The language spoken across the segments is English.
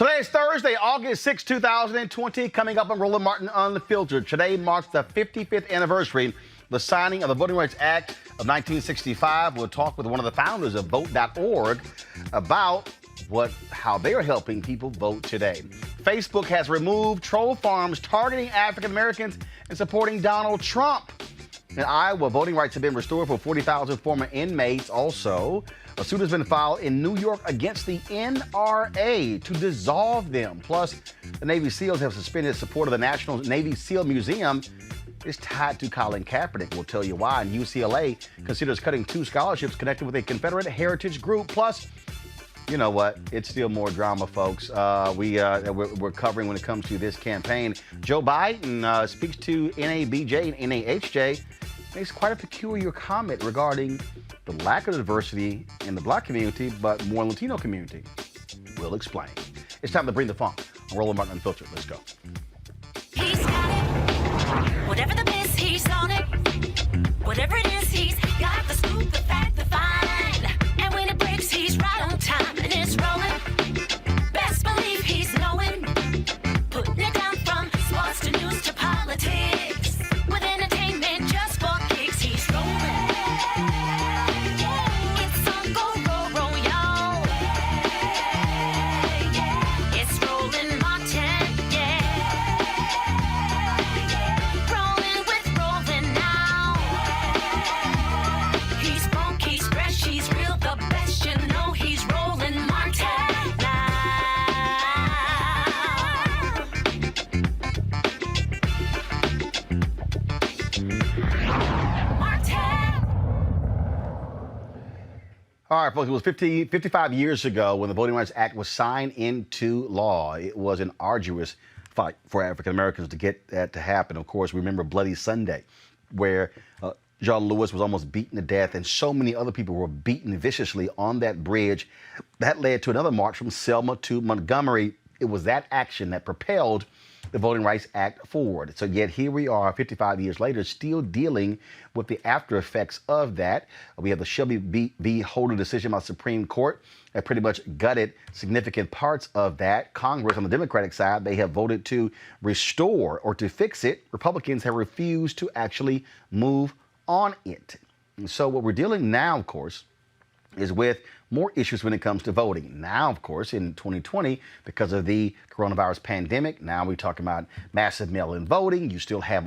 Today is Thursday, August 6, 2020. Coming up on Roland Martin Unfiltered. Today marks the 55th anniversary of the signing of the Voting Rights Act of 1965. We'll talk with one of the founders of Vote.org about how they're helping people vote today. Facebook has removed troll farms targeting African Americans and supporting Donald Trump. In Iowa, voting rights have been restored for 40,000 former inmates. Also, a suit has been filed in New York against the NRA to dissolve them. Plus, the Navy SEALs have suspended support of the National Navy SEAL Museum. It's tied to Colin Kaepernick. We'll tell you why. And UCLA considers cutting 2 scholarships connected with a Confederate heritage group. Plus, you know what? It's still more drama, folks. We're covering when it comes to this campaign. Joe Biden speaks to NABJ and NAHJ. Makes quite a peculiar comment regarding the lack of diversity in the Black community, but more Latino community. We'll explain. It's time to bring the funk on Roland Martin Unfiltered. Let's go. He's got it. Whatever the miss, he's on it. Whatever it is, he's got the scoop, the fact, the find. And when it breaks, he's right on time, and it's rolling. Best believe he's knowing. Putting it down from sports to news to politics. With entertainment just for kicks, he's rolling. It's on go, y'all. It's Roland Martin, yeah. Rolling with Roland now. He's funk, he's fresh, he's real, the best, you know he's Roland Martin now. All right, folks, it was 55 years ago when the Voting Rights Act was signed into law. It was an arduous fight for African Americans to get that to happen. Of course, we remember Bloody Sunday, where John Lewis was almost beaten to death, and so many other people were beaten viciously on that bridge. That led to another march from Selma to Montgomery. It was that action that propelled the Voting Rights Act forward. So yet here we are 55 years later, still dealing with the after effects of that. We have the Shelby v. Holder decision by the Supreme Court that pretty much gutted significant parts of that. Congress, on the Democratic side, they have voted to restore or to fix it. Republicans have refused to actually move on it. And so what we're dealing now, of course, is with more issues when it comes to voting. Now, of course, in 2020, because of the coronavirus pandemic, now we're talking about massive mail-in voting. You still have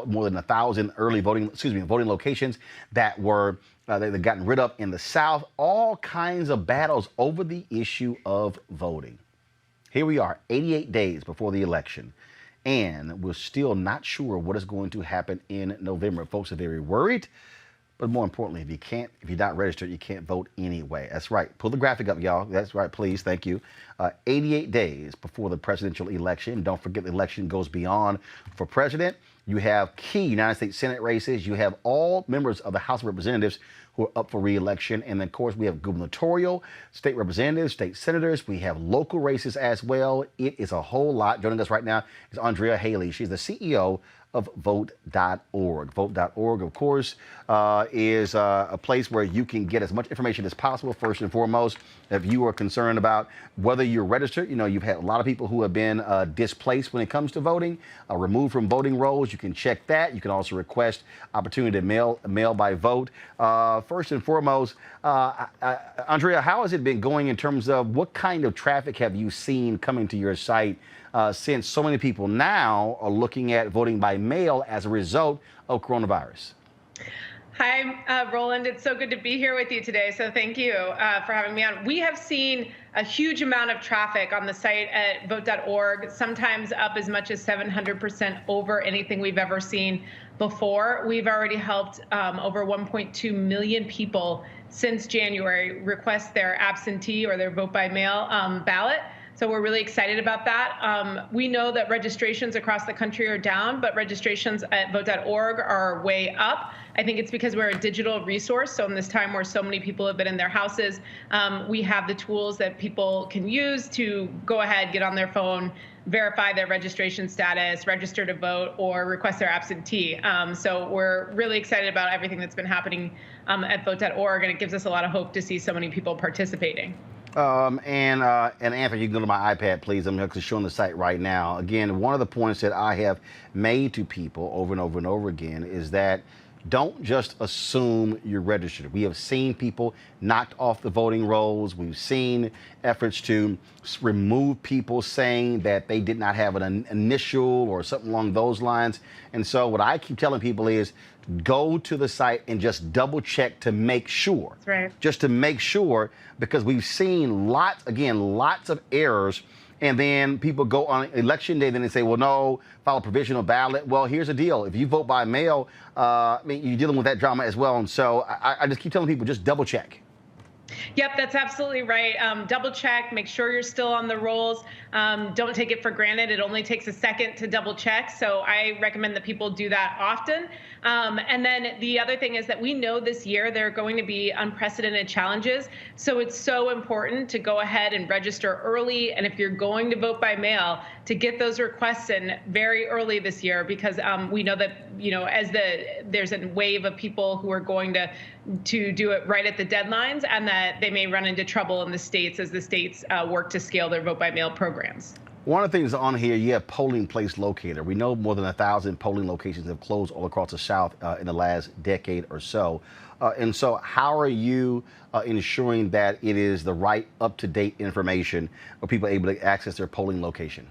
more than 1,000 voting locations that were they've gotten rid of in the South. All kinds of battles over the issue of voting. Here we are, 88 days before the election, and we're still not sure what is going to happen in November. Folks are very worried. But more importantly, if you're not registered, you can't vote anyway. That's right. Pull the graphic up, y'all. That's right, please. Thank you. 88 days before the presidential election. Don't forget the election goes beyond for president. You have key United States Senate races. You have all members of the House of Representatives who are up for re-election. And then, of course, we have gubernatorial, state representatives, state senators. We have local races as well. It is a whole lot. Joining us right now is Andrea Haley. She's the CEO of Vote.org. Vote.org, of course, is a place where you can get as much information as possible. First and foremost, if you are concerned about whether you're registered, you know, you've had a lot of people who have been displaced when it comes to voting, removed from voting rolls. You can check that. You can also request opportunity to mail by vote. First and foremost, Andrea, how has it been going in terms of what kind of traffic have you seen coming to your site since so many people now are looking at voting by mail as a result of coronavirus? Hi, Roland. It's so good to be here with you today. So thank you for having me on. We have seen a huge amount of traffic on the site at Vote.org, sometimes up as much as 700% over anything we've ever seen before. We've already helped over 1.2 million people since January request their absentee or their vote by mail ballot. So we're really excited about that. We know that registrations across the country are down, but registrations at Vote.org are way up. I think it's because we're a digital resource. So in this time where so many people have been in their houses, we have the tools that people can use to go ahead, get on their phone, verify their registration status, register to vote, or request their absentee. So we're really excited about everything that's been happening at Vote.org, and it gives us a lot of hope to see so many people participating. And Anthony, you can go to my iPad, please. I'm actually showing the site right now. Again, one of the points that I have made to people over and over and over again is that don't just assume you're registered. We have seen people knocked off the voting rolls. We've seen efforts to remove people saying that they did not have an initial or something along those lines. And so what I keep telling people is go to the site and just double check to make sure. That's right. Just to make sure, because we've seen lots of errors. And then people go on election day, then they say, well, no, file a provisional ballot. Well, here's the deal. If you vote by mail, I mean, you're dealing with that drama as well. And so I just keep telling people, just double check. Yep, that's absolutely right. Double check, make sure you're still on the rolls. Don't take it for granted. It only takes a second to double check. So I recommend that people do that often. And then the other thing is that we know this year there are going to be unprecedented challenges. So it's so important to go ahead and register early. And if you're going to vote by mail, to get those requests in very early this year, because we know that, as there's a wave of people who are going to do it right at the deadlines, and that they may run into trouble in the states as the states work to scale their vote by mail programs. One of the things on here, you have polling place locator. We know more than 1,000 polling locations have closed all across the South in the last decade or so. And so how are you ensuring that it is the right up-to-date information for people able to access their polling location?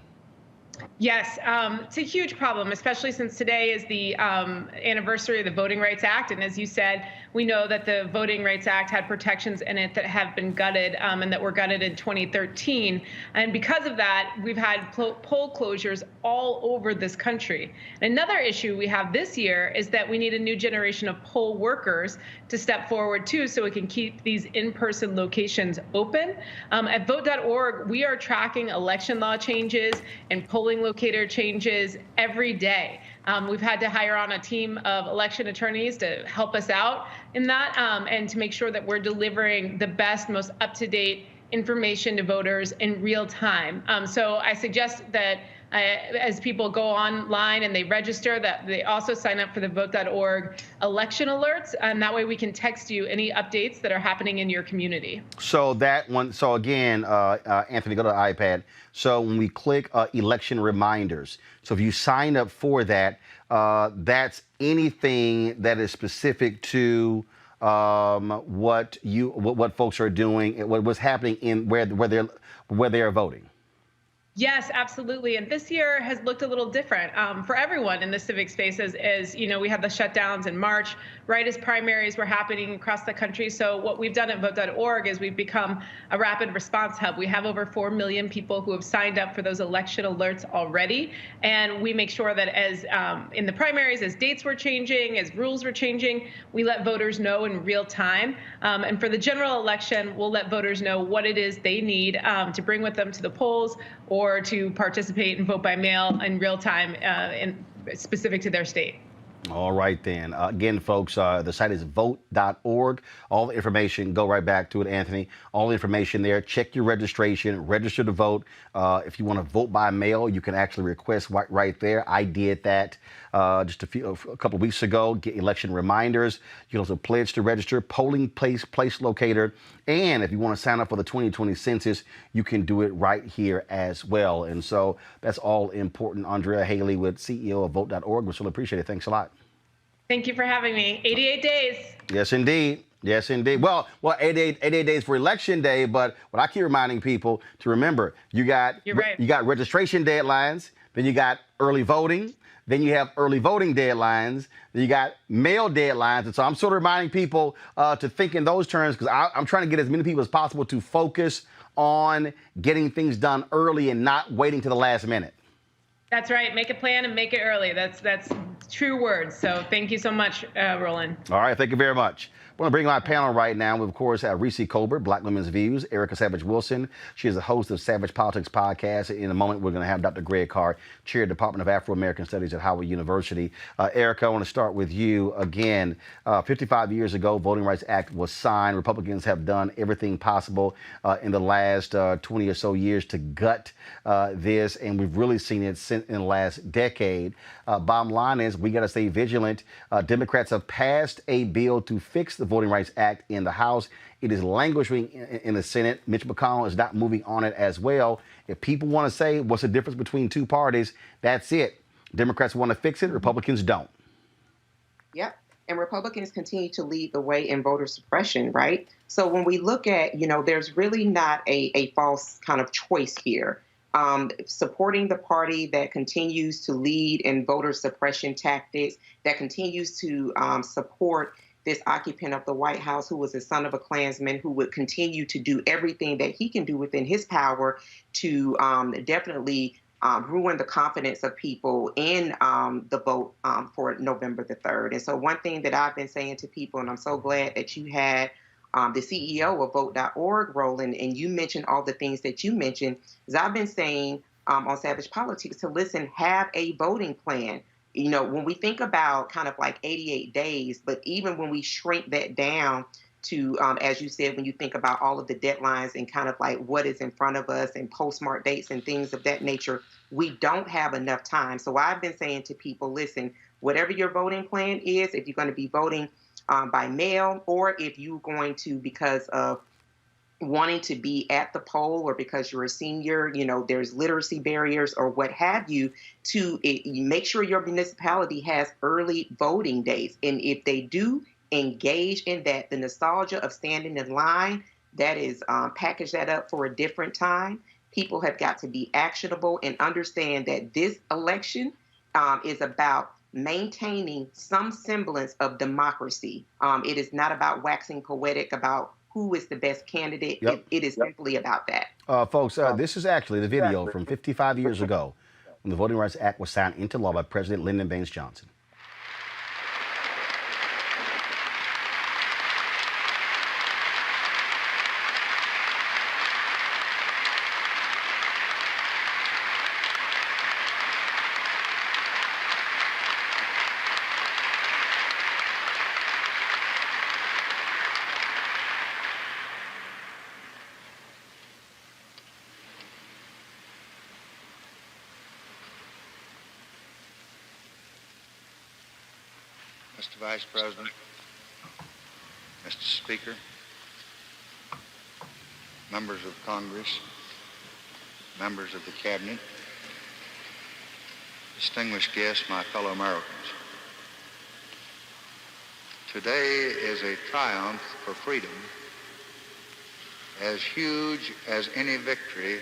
Yes, it's a huge problem, especially since today is the anniversary of the Voting Rights Act. And as you said, we know that the Voting Rights Act had protections in it that have been gutted and that were gutted in 2013. And because of that, we've had poll closures all over this country. Another issue we have this year is that we need a new generation of poll workers to step forward too, so we can keep these in-person locations open. At vote.org, we are tracking election law changes and polling locator changes every day. We've had to hire on a team of election attorneys to help us out in that and to make sure that we're delivering the best, most up-to-date information to voters in real time. So I suggest that as people go online and they register, that they also sign up for the vote.org election alerts, and that way we can text you any updates that are happening in your community. So that one, so again, Anthony, go to the iPad. So when we click election reminders, so if you sign up for that, that's anything that is specific to what folks are doing, what's happening in where they're voting. Yes, absolutely. And this year has looked a little different for everyone in the civic space as we had the shutdowns in March, right as primaries were happening across the country. So what we've done at vote.org is we've become a rapid response hub. We have over 4 million people who have signed up for those election alerts already. And we make sure that as in the primaries, as dates were changing, as rules were changing, we let voters know in real time. And for the general election, we'll let voters know what it is they need to bring with them to the polls or to participate and vote by mail in real time specific to their state. All right, then. Again, folks, the site is vote.org. All the information, go right back to it, Anthony. All the information there. Check your registration, register to vote. If you want to vote by mail, you can actually request right there. I did that just a couple of weeks ago. Get election reminders. You can also pledge to register, polling place locator. And if you want to sign up for the 2020 census, you can do it right here as well. And so that's all important. Andrea Haley with CEO of vote.org. We really appreciate it. Thanks a lot. Thank you for having me. 88 days. Yes, indeed. Yes, indeed. Well, 88 days for election day. But what I keep reminding people to remember, you got registration deadlines, then you got early voting, then you have early voting deadlines, then you got mail deadlines. And so I'm sort of reminding people to think in those terms, because I'm trying to get as many people as possible to focus on getting things done early and not waiting to the last minute. That's right. Make a plan and make it early. That's true words. So thank you so much, Roland. All right. Thank you very much. I want to bring my panel right now. We, of course, have Reese Colbert, Black Women's Views, Erica Savage-Wilson. She is the host of Savage Politics Podcast. In a moment, we're going to have Dr. Greg Carr, Chair of the Department of Afro-American Studies at Howard University. Erica, I want to start with you again. 55 years ago, Voting Rights Act was signed. Republicans have done everything possible in the last 20 or so years to gut this, and we've really seen it in the last decade. Bottom line is we got to stay vigilant. Democrats have passed a bill to fix the Voting Rights Act in the House. It is languishing in the Senate. Mitch McConnell is not moving on it as well. If people want to say what's the difference between two parties, that's it. Democrats want to fix it. Republicans don't. Yep. And Republicans continue to lead the way in voter suppression, right? So when we look at, there's really not a false kind of choice here. Supporting the party that continues to lead in voter suppression tactics, that continues to support this occupant of the White House who was a son of a Klansman, who would continue to do everything that he can do within his power to definitely ruin the confidence of people in the vote for November the 3rd. And so one thing that I've been saying to people, and I'm so glad that you had the CEO of vote.org, Roland, and you mentioned all the things that you mentioned, is I've been saying on Savage Politics to listen, have a voting plan. When we think about kind of like 88 days, but even when we shrink that down to, as you said, when you think about all of the deadlines and kind of like what is in front of us and postmark dates and things of that nature, we don't have enough time. So I've been saying to people, listen, whatever your voting plan is, if you're going to be voting by mail, or if you're going to, because of wanting to be at the poll or because you're a senior, there's literacy barriers or what have you, to make sure your municipality has early voting dates. And if they do engage in that, the nostalgia of standing in line, that is package that up for a different time. People have got to be actionable and understand that this election is about maintaining some semblance of democracy. It is not about waxing poetic about who is the best candidate. Yep. It is simply about that. Folks, this is actually the video from 55 years ago when the Voting Rights Act was signed into law by President Lyndon Baines Johnson. Mr. Vice President, Mr. Speaker, members of Congress, members of the Cabinet, distinguished guests, my fellow Americans. Today is a triumph for freedom as huge as any victory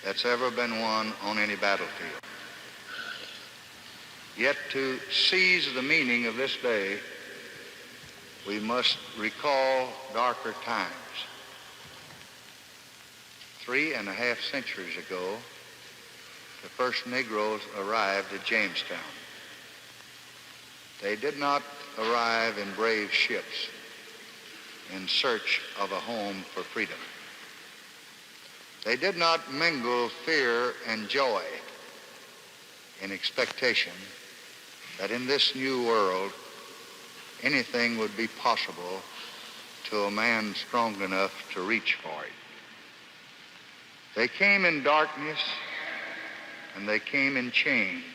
that's ever been won on any battlefield. Yet to seize the meaning of this day, we must recall darker times. 3.5 centuries ago, the first Negroes arrived at Jamestown. They did not arrive in brave ships in search of a home for freedom. They did not mingle fear and joy in expectation that in this new world anything would be possible to a man strong enough to reach for it. They came in darkness and they came in chains.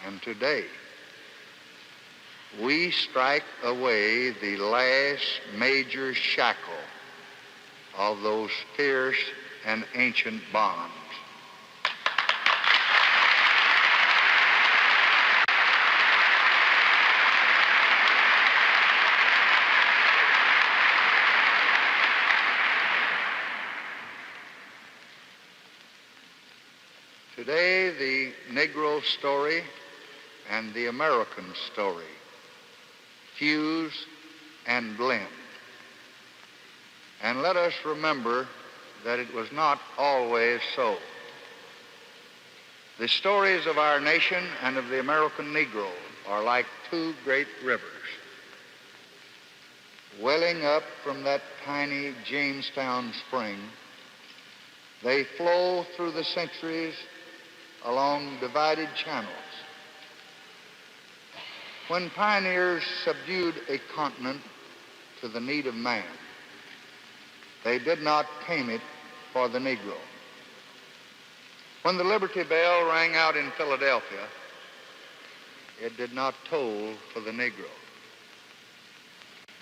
And today, we strike away the last major shackle of those fierce and ancient bonds. Today, the Negro story and the American story fuse and blend. And let us remember that it was not always so. The stories of our nation and of the American Negro are like two great rivers, welling up from that tiny Jamestown spring. They flow through the centuries along divided channels. When pioneers subdued a continent to the need of man, they did not tame it for the Negro. When the Liberty Bell rang out in Philadelphia, it did not toll for the Negro.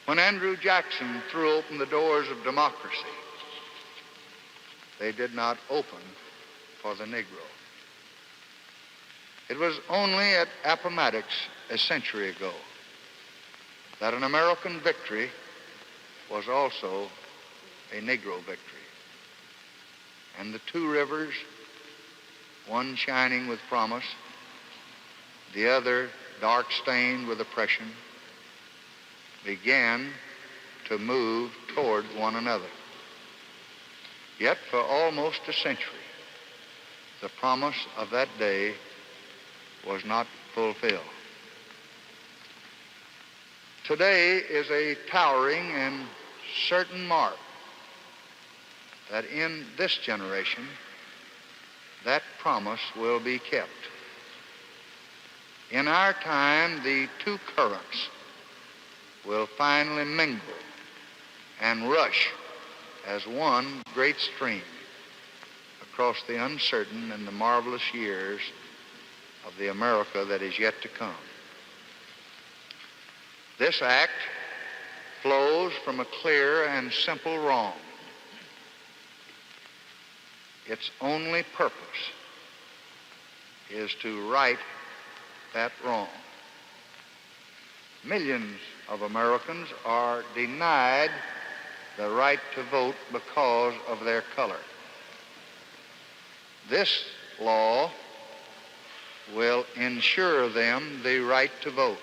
When Andrew Jackson threw open the doors of democracy, they did not open for the Negro. It was only at Appomattox a century ago that an American victory was also a Negro victory. And the two rivers, one shining with promise, the other dark stained with oppression, began to move toward one another. Yet for almost a century, the promise of that day was not fulfilled. Today is a towering and certain mark that in this generation, that promise will be kept. In our time, the two currents will finally mingle and rush as one great stream across the uncertain and the marvelous years of the America that is yet to come. This act flows from a clear and simple wrong. Its only purpose is to right that wrong. Millions of Americans are denied the right to vote because of their color. This law will ensure them the right to vote.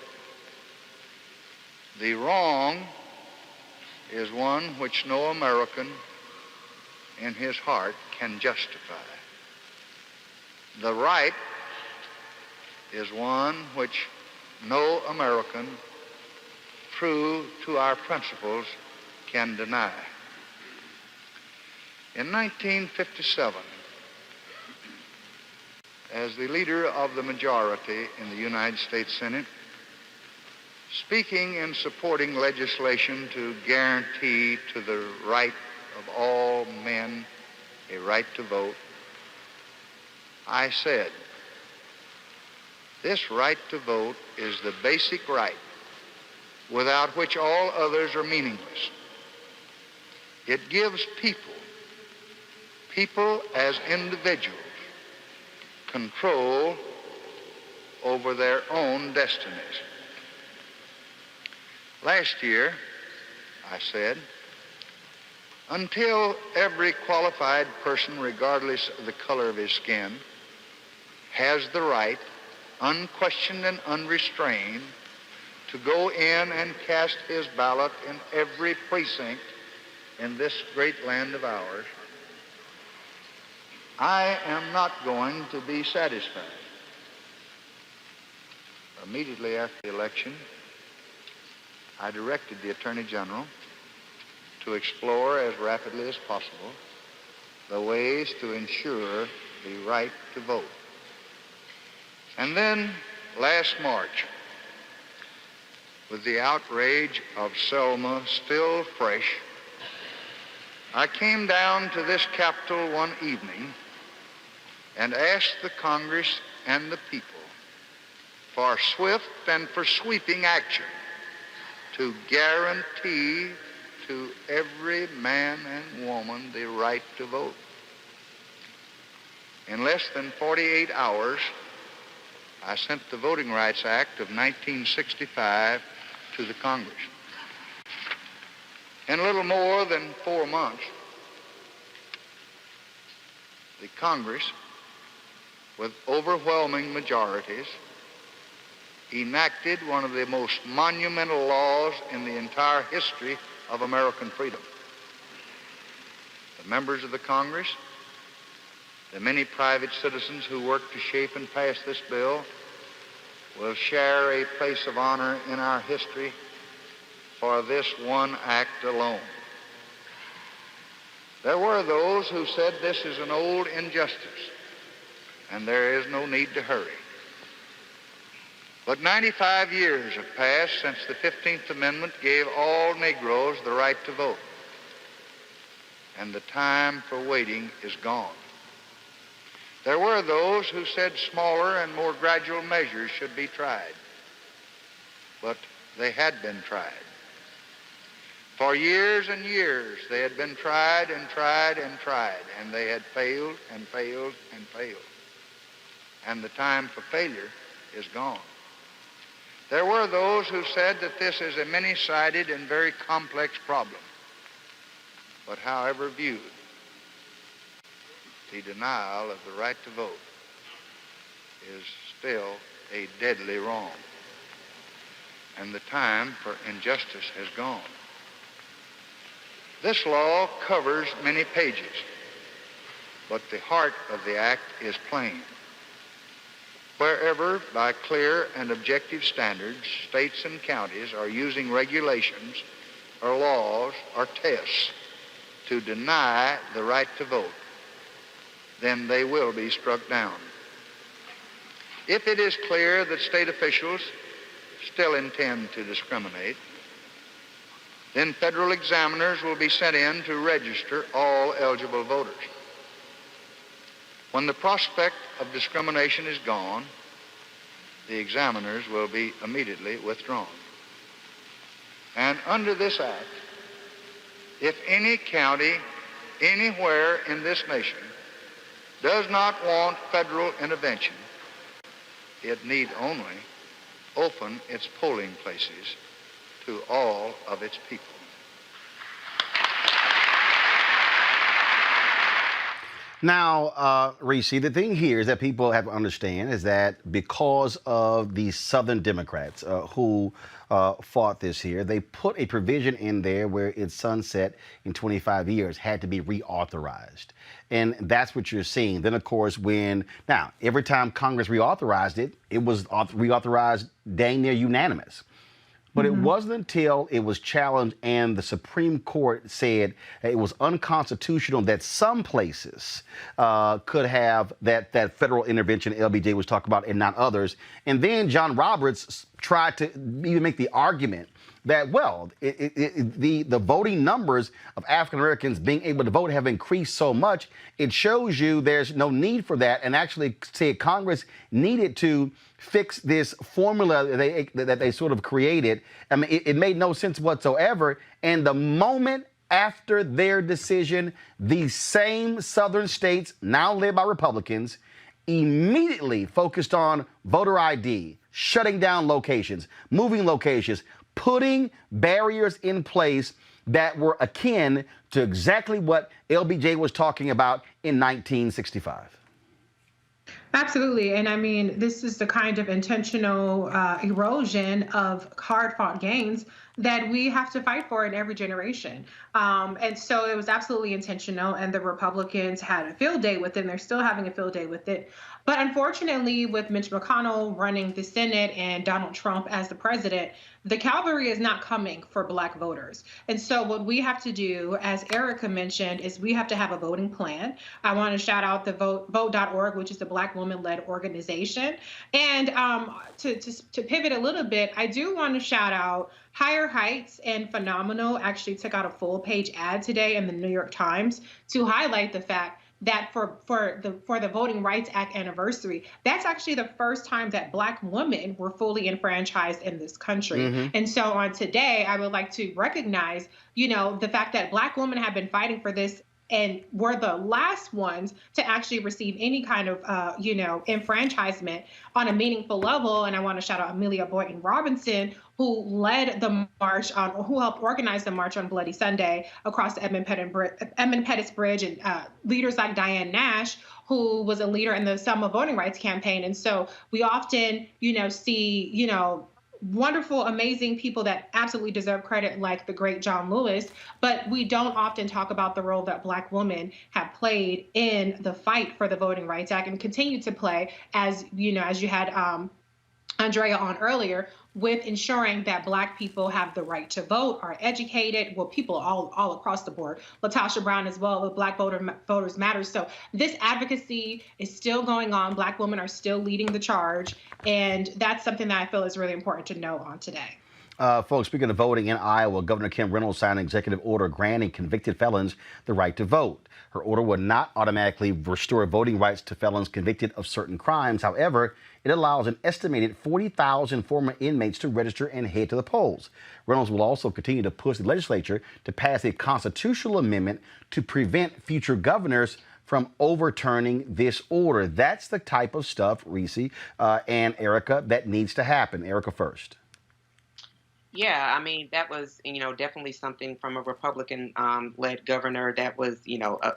The wrong is one which no American in his heart can justify. The right is one which no American, true to our principles, can deny. In 1957, as the leader of the majority in the United States Senate, speaking in supporting legislation to guarantee to the right of all men a right to vote, I said, this right to vote is the basic right without which all others are meaningless. It gives people as individuals, control over their own destinies. Last year, I said, until every qualified person, regardless of the color of his skin, has the right, unquestioned and unrestrained, to go in and cast his ballot in every precinct in this great land of ours, I am not going to be satisfied. Immediately after the election, I directed the Attorney General to explore as rapidly as possible the ways to ensure the right to vote. And then last March, with the outrage of Selma still fresh, I came down to this Capitol one evening and asked the Congress and the people for swift and for sweeping action to guarantee to every man and woman the right to vote. In less than 48 hours, I sent the Voting Rights Act of 1965 to the Congress. In a little more than 4 months, the Congress, with overwhelming majorities, enacted one of the most monumental laws in the entire history of American freedom. The members of the Congress, the many private citizens who worked to shape and pass this bill, will share a place of honor in our history for this one act alone. There were those who said this is an old injustice and there is no need to hurry. But 95 years have passed since the 15th Amendment gave all Negroes the right to vote, and the time for waiting is gone. There were those who said smaller and more gradual measures should be tried, but they had been tried. For years and years, they had been tried and tried and tried, and they had failed and failed and failed. And the time for failure is gone. There were those who said that this is a many-sided and very complex problem. But however viewed, the denial of the right to vote is still a deadly wrong. And the time for injustice has gone. This law covers many pages, but the heart of the act is plain. Wherever, by clear and objective standards, states and counties are using regulations or laws or tests to deny the right to vote, then they will be struck down. If it is clear that state officials still intend to discriminate, then federal examiners will be sent in to register all eligible voters. When the prospect of discrimination is gone, the examiners will be immediately withdrawn. And under this act, if any county anywhere in this nation does not want federal intervention, it need only open its polling places to all of its people. Now, Reese, the thing here is that people have to understand is that because of the Southern Democrats who fought this here, they put a provision in there where its sunset in 25 years had to be reauthorized. And that's what you're seeing. Then, of course, now, every time Congress reauthorized it, it was reauthorized dang near unanimous. But it wasn't until it was challenged and the Supreme Court said it was unconstitutional that some places could have that federal intervention LBJ was talking about and not others. And then John Roberts tried to even make the argument that, well, the voting numbers of African Americans being able to vote have increased so much, it shows you there's no need for that, and actually said Congress needed to fix this formula that they sort of created. I mean, it made no sense whatsoever. And the moment after their decision, these same southern states, now led by Republicans, immediately focused on voter ID, shutting down locations, moving locations, putting barriers in place that were akin to exactly what LBJ was talking about in 1965. Absolutely. And I mean, this is the kind of intentional erosion of hard-fought gains that we have to fight for in every generation. And so it was absolutely intentional, and the Republicans had a field day with it, and they're still having a field day with it. But unfortunately, with Mitch McConnell running the Senate and Donald Trump as the president, the cavalry is not coming for Black voters. And so what we have to do, as Erica mentioned, is we have to have a voting plan. I want to shout out the vote.org, which is a Black woman-led organization. And to pivot a little bit, I do want to shout out Higher Heights and Phenomenal actually took out a full-page ad today in the New York Times to highlight the fact that for the Voting Rights Act anniversary, that's actually the first time that Black women were fully enfranchised in this country. And so on today, I would like to recognize, the fact that Black women have been fighting for this and were the last ones to actually receive any kind of, enfranchisement on a meaningful level. And I want to shout out Amelia Boynton Robinson, who led the march who helped organize the March on Bloody Sunday across the Edmund Pettus Bridge, and leaders like Diane Nash, who was a leader in the Selma Voting Rights Campaign. And so we often, see, wonderful, amazing people that absolutely deserve credit, like the great John Lewis, but we don't often talk about the role that Black women have played in the fight for the Voting Rights Act and continue to play, as you had Andrea on earlier, with ensuring that Black people have the right to vote, are educated, people all across the board, LaTosha Brown as well, with Black Voters Matter. So this advocacy is still going on. Black women are still leading the charge. And that's something that I feel is really important to know on today. Folks, speaking of voting in Iowa, Governor Kim Reynolds signed an executive order granting convicted felons the right to vote. Her order would not automatically restore voting rights to felons convicted of certain crimes. However, it allows an estimated 40,000 former inmates to register and head to the polls. Reynolds will also continue to push the legislature to pass a constitutional amendment to prevent future governors from overturning this order. That's the type of stuff, Reese and Erica, that needs to happen. Erica first. Yeah, I mean, that was, definitely something from a Republican led governor that was,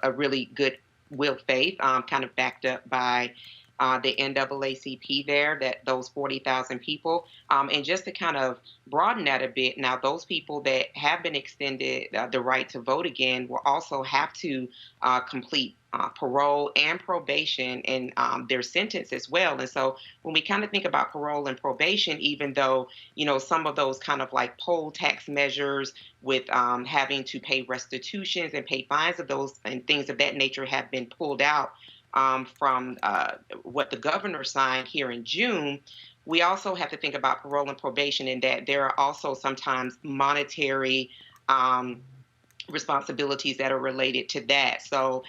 a really good will faith, kind of backed up by the NAACP there, that those 40,000 people. And just to kind of broaden that a bit, now those people that have been extended the right to vote again will also have to complete parole and probation in their sentence as well. And so when we kind of think about parole and probation, even though, some of those kind of like poll tax measures with having to pay restitutions and pay fines of those and things of that nature have been pulled out from what the governor signed here in June, we also have to think about parole and probation in that there are also sometimes monetary responsibilities that are related to that. So,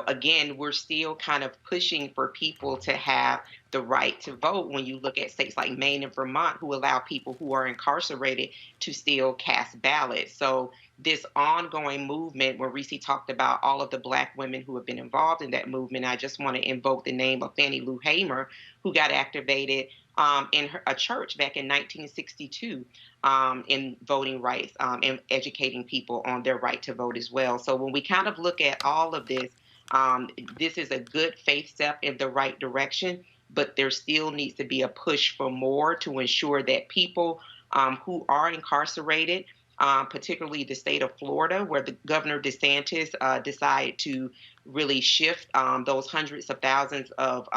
again, we're still kind of pushing for people to have the right to vote when you look at states like Maine and Vermont, who allow people who are incarcerated to still cast ballots. So this ongoing movement, where Reese talked about all of the Black women who have been involved in that movement, I just want to invoke the name of Fannie Lou Hamer, who got activated in a church back in 1962 in voting rights and educating people on their right to vote as well. So when we kind of look at all of this, this is a good faith step in the right direction, but there still needs to be a push for more to ensure that people who are incarcerated, particularly the state of Florida, where the Governor DeSantis decided to really shift those hundreds of thousands of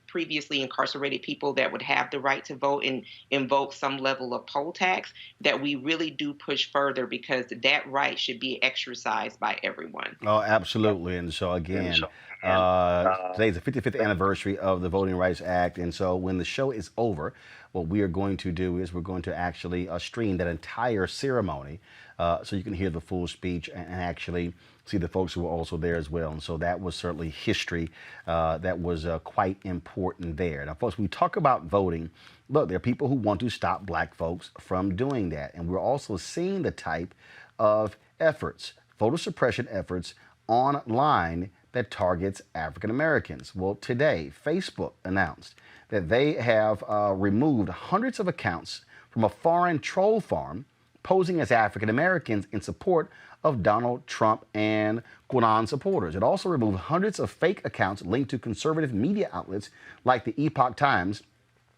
previously incarcerated people that would have the right to vote and invoke some level of poll tax, that we really do push further, because that right should be exercised by everyone. Oh, absolutely. And so again, today's the 55th anniversary of the Voting Rights Act. And so when the show is over, what we are going to do is we're going to actually stream that entire ceremony so you can hear the full speech and actually see the folks who were also there as well. And so that was certainly history that was quite important there. Now, folks, we talk about voting. Look, there are people who want to stop Black folks from doing that. And we're also seeing the type of efforts, voter suppression efforts online that targets African Americans. Well, today, Facebook announced that they have removed hundreds of accounts from a foreign troll farm posing as African Americans in support of Donald Trump and QAnon supporters. It also removed hundreds of fake accounts linked to conservative media outlets like the Epoch Times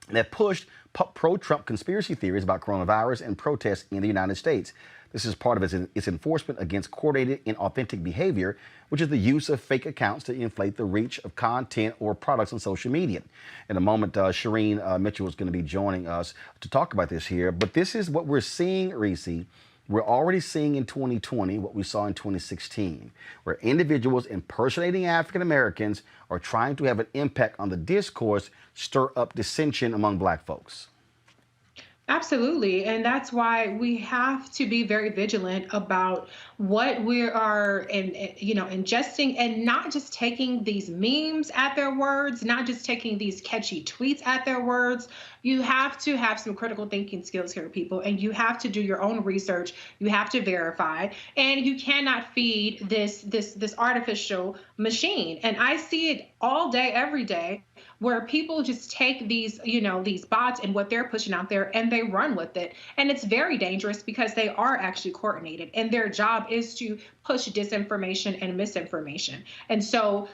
that pushed pro-Trump conspiracy theories about coronavirus and protests in the United States. This is part of its enforcement against coordinated inauthentic behavior, which is the use of fake accounts to inflate the reach of content or products on social media. In a moment, Shireen Mitchell is going to be joining us to talk about this here. But this is what we're seeing, Reese. We're already seeing in 2020 what we saw in 2016, where individuals impersonating African Americans are trying to have an impact on the discourse, stir up dissension among Black folks. Absolutely. And that's why we have to be very vigilant about what we are ingesting, and not just taking these memes at their words, not just taking these catchy tweets at their words. You have to have some critical thinking skills here, people, and you have to do your own research. You have to verify, and you cannot feed this artificial machine. And I see it all day, every day, where people just take these bots and what they're pushing out there and they run with it. And it's very dangerous, because they are actually coordinated, and their job is to push disinformation and misinformation. And so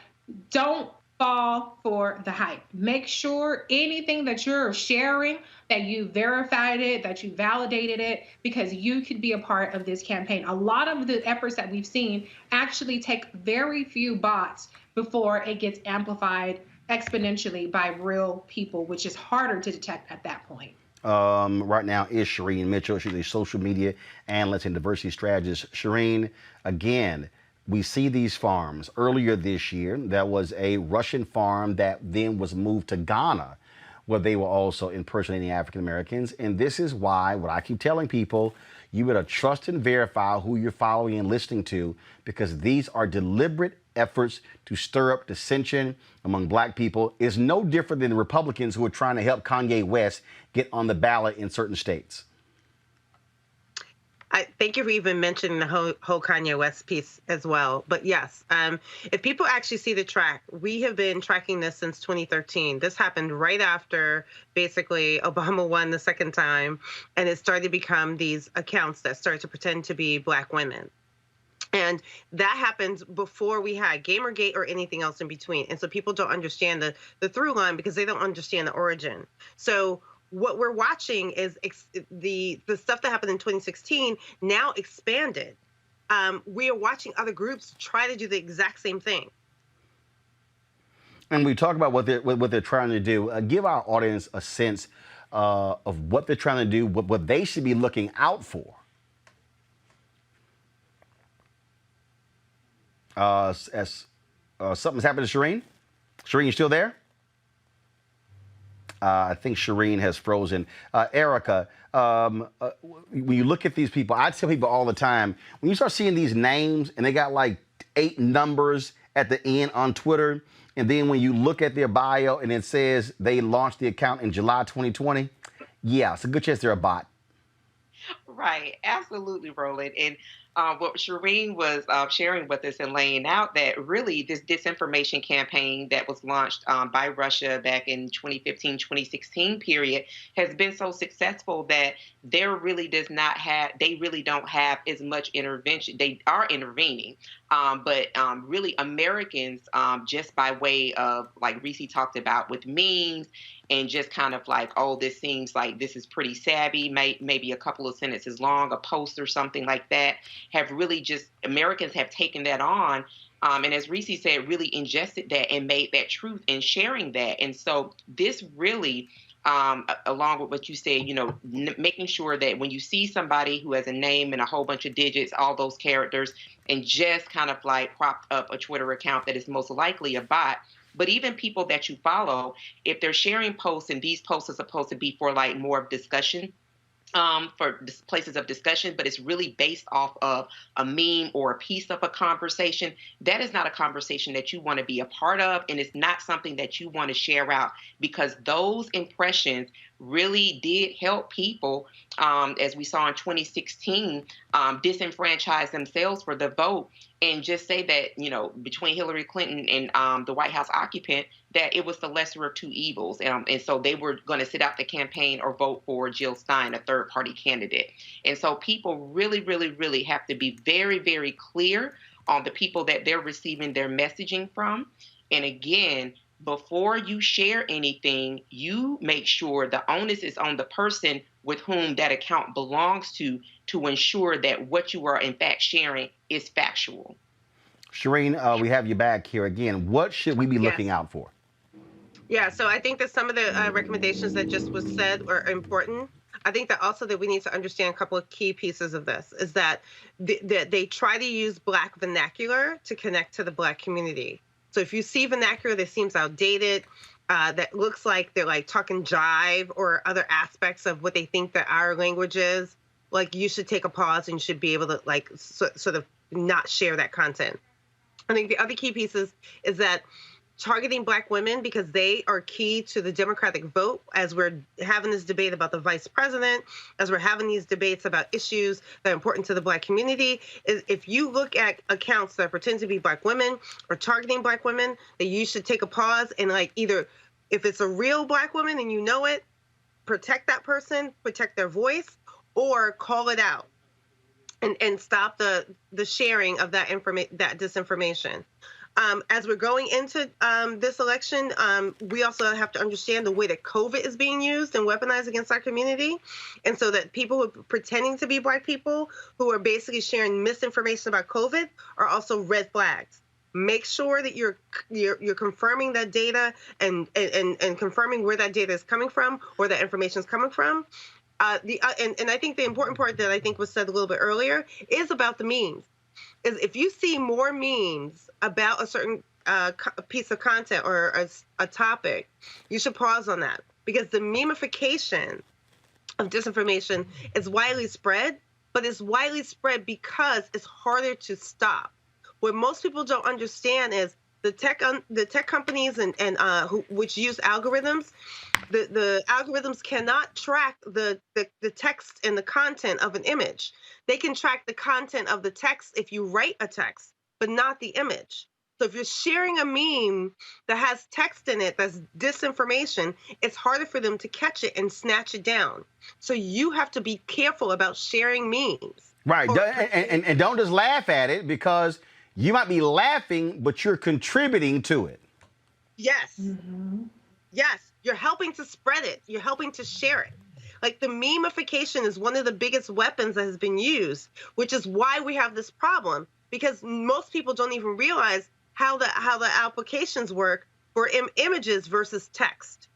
don't fall for the hype. Make sure anything that you're sharing, that you verified it, that you validated it, because you could be a part of this campaign. A lot of the efforts that we've seen actually take very few bots before it gets amplified exponentially by real people, which is harder to detect at that point. Right now is Shireen Mitchell. She's a social media analyst and diversity strategist. Shireen, again, we see these farms. Earlier this year, there was a Russian farm that then was moved to Ghana, where they were also impersonating African Americans. And this is why, what I keep telling people, you better trust and verify who you're following and listening to, because these are deliberate efforts to stir up dissension among black people. It's no different than the Republicans who are trying to help Kanye West get on the ballot in certain states. I thank you for even mentioning the whole Kanye West piece as well. But yes, if people actually see the track, we have been tracking this since 2013. This happened right after basically Obama won the second time, and it started to become these accounts that started to pretend to be black women. And that happened before we had Gamergate or anything else in between. And so people don't understand the through line because they don't understand the origin. So what we're watching is the stuff that happened in 2016 now expanded. We are watching other groups try to do the exact same thing. And we talk about what they're trying to do. Give our audience a sense of what they're trying to do, what they should be looking out for. Something's happened to Shireen. Shireen, you still there? I think Shireen has frozen. Erica, when you look at these people, I tell people all the time, when you start seeing these names and they got like 8 numbers at the end on Twitter, and then when you look at their bio and it says they launched the account in July 2020, yeah, it's a good chance they're a bot. Right, absolutely, Roland. And what Shireen was sharing with us and laying out, that really this disinformation campaign that was launched by Russia back in 2015, 2016 period has been so successful that they really don't have as much intervention. They are intervening, but really Americans, just by way of, like Reese talked about, with memes and just kind of like, oh, this seems like this is pretty savvy, maybe a couple of sentences long, a post or something like that, have really just, Americans have taken that on. And as Reese said, really ingested that and made that truth and sharing that. And so this really, along with what you said, making sure that when you see somebody who has a name and a whole bunch of digits, all those characters, and just kind of like propped up a Twitter account that is most likely a bot. But even people that you follow, if they're sharing posts, and these posts are supposed to be for like more of discussion, for places of discussion, but it's really based off of a meme or a piece of a conversation, that is not a conversation that you want to be a part of, and it's not something that you want to share out, because those impressions really did help people, as we saw in 2016, disenfranchise themselves for the vote, and just say that, between Hillary Clinton and the White House occupant, that it was the lesser of two evils. And so they were going to sit out the campaign or vote for Jill Stein, a third-party candidate. And so people really, really, really have to be very, very clear on the people that they're receiving their messaging from. And again, before you share anything, you make sure the onus is on the person with whom that account belongs to ensure that what you are in fact sharing is factual. Shireen, we have you back here again. What should we be looking out for? Yeah, so I think that some of the recommendations that just was said are important. I think that also that we need to understand a couple of key pieces of this is that they try to use Black vernacular to connect to the Black community. So if you see vernacular that seems outdated, that looks like they're like talking jive or other aspects of what they think that our language is, like you should take a pause and you should be able to like sort of not share that content. I think the other key pieces is that targeting Black women, because they are key to the Democratic vote, as we're having this debate about the vice president, as we're having these debates about issues that are important to the Black community, is if you look at accounts that pretend to be Black women or targeting Black women, that you should take a pause and like either, if it's a real Black woman and you know it, protect that person, protect their voice, or call it out and stop the sharing of that disinformation. As we're going into this election, we also have to understand the way that COVID is being used and weaponized against our community. And so that people who are pretending to be Black people who are basically sharing misinformation about COVID are also red flags. Make sure that you're confirming that data and confirming where that data is coming from or that information is coming from. And I think the important part that I think was said a little bit earlier is about the memes. Is if you see more memes about a certain piece of content or a topic, you should pause on that. because the memification of disinformation is widely spread, but it's widely spread because it's harder to stop. What most people don't understand is the tech companies and which use algorithms, the algorithms cannot track the text and the content of an image. They can track the content of the text if you write a text, but not the image. So if you're sharing a meme that has text in it that's disinformation, it's harder for them to catch it and snatch it down. So you have to be careful about sharing memes. Right. And don't just laugh at it, because you might be laughing, but you're contributing to it. Yes. Yes. You're helping to spread it. You're helping to share it. Like, the memification is one of the biggest weapons that has been used, which is why we have this problem, because most people don't even realize how the applications work for images versus text.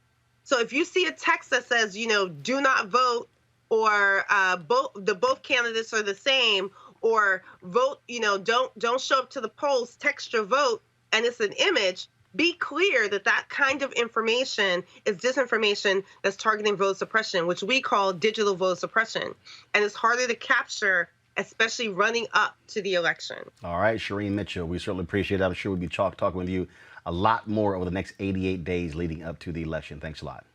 So if you see a text that says, do not vote, or both candidates are the same, or vote, don't show up to the polls, text your vote, and it's an image, be clear that kind of information is disinformation that's targeting vote suppression, which we call digital vote suppression. And it's harder to capture, especially running up to the election. All right, Shireen Mitchell, we certainly appreciate it. I'm sure we'll be talking with you a lot more over the next 88 days leading up to the election. Thanks a lot.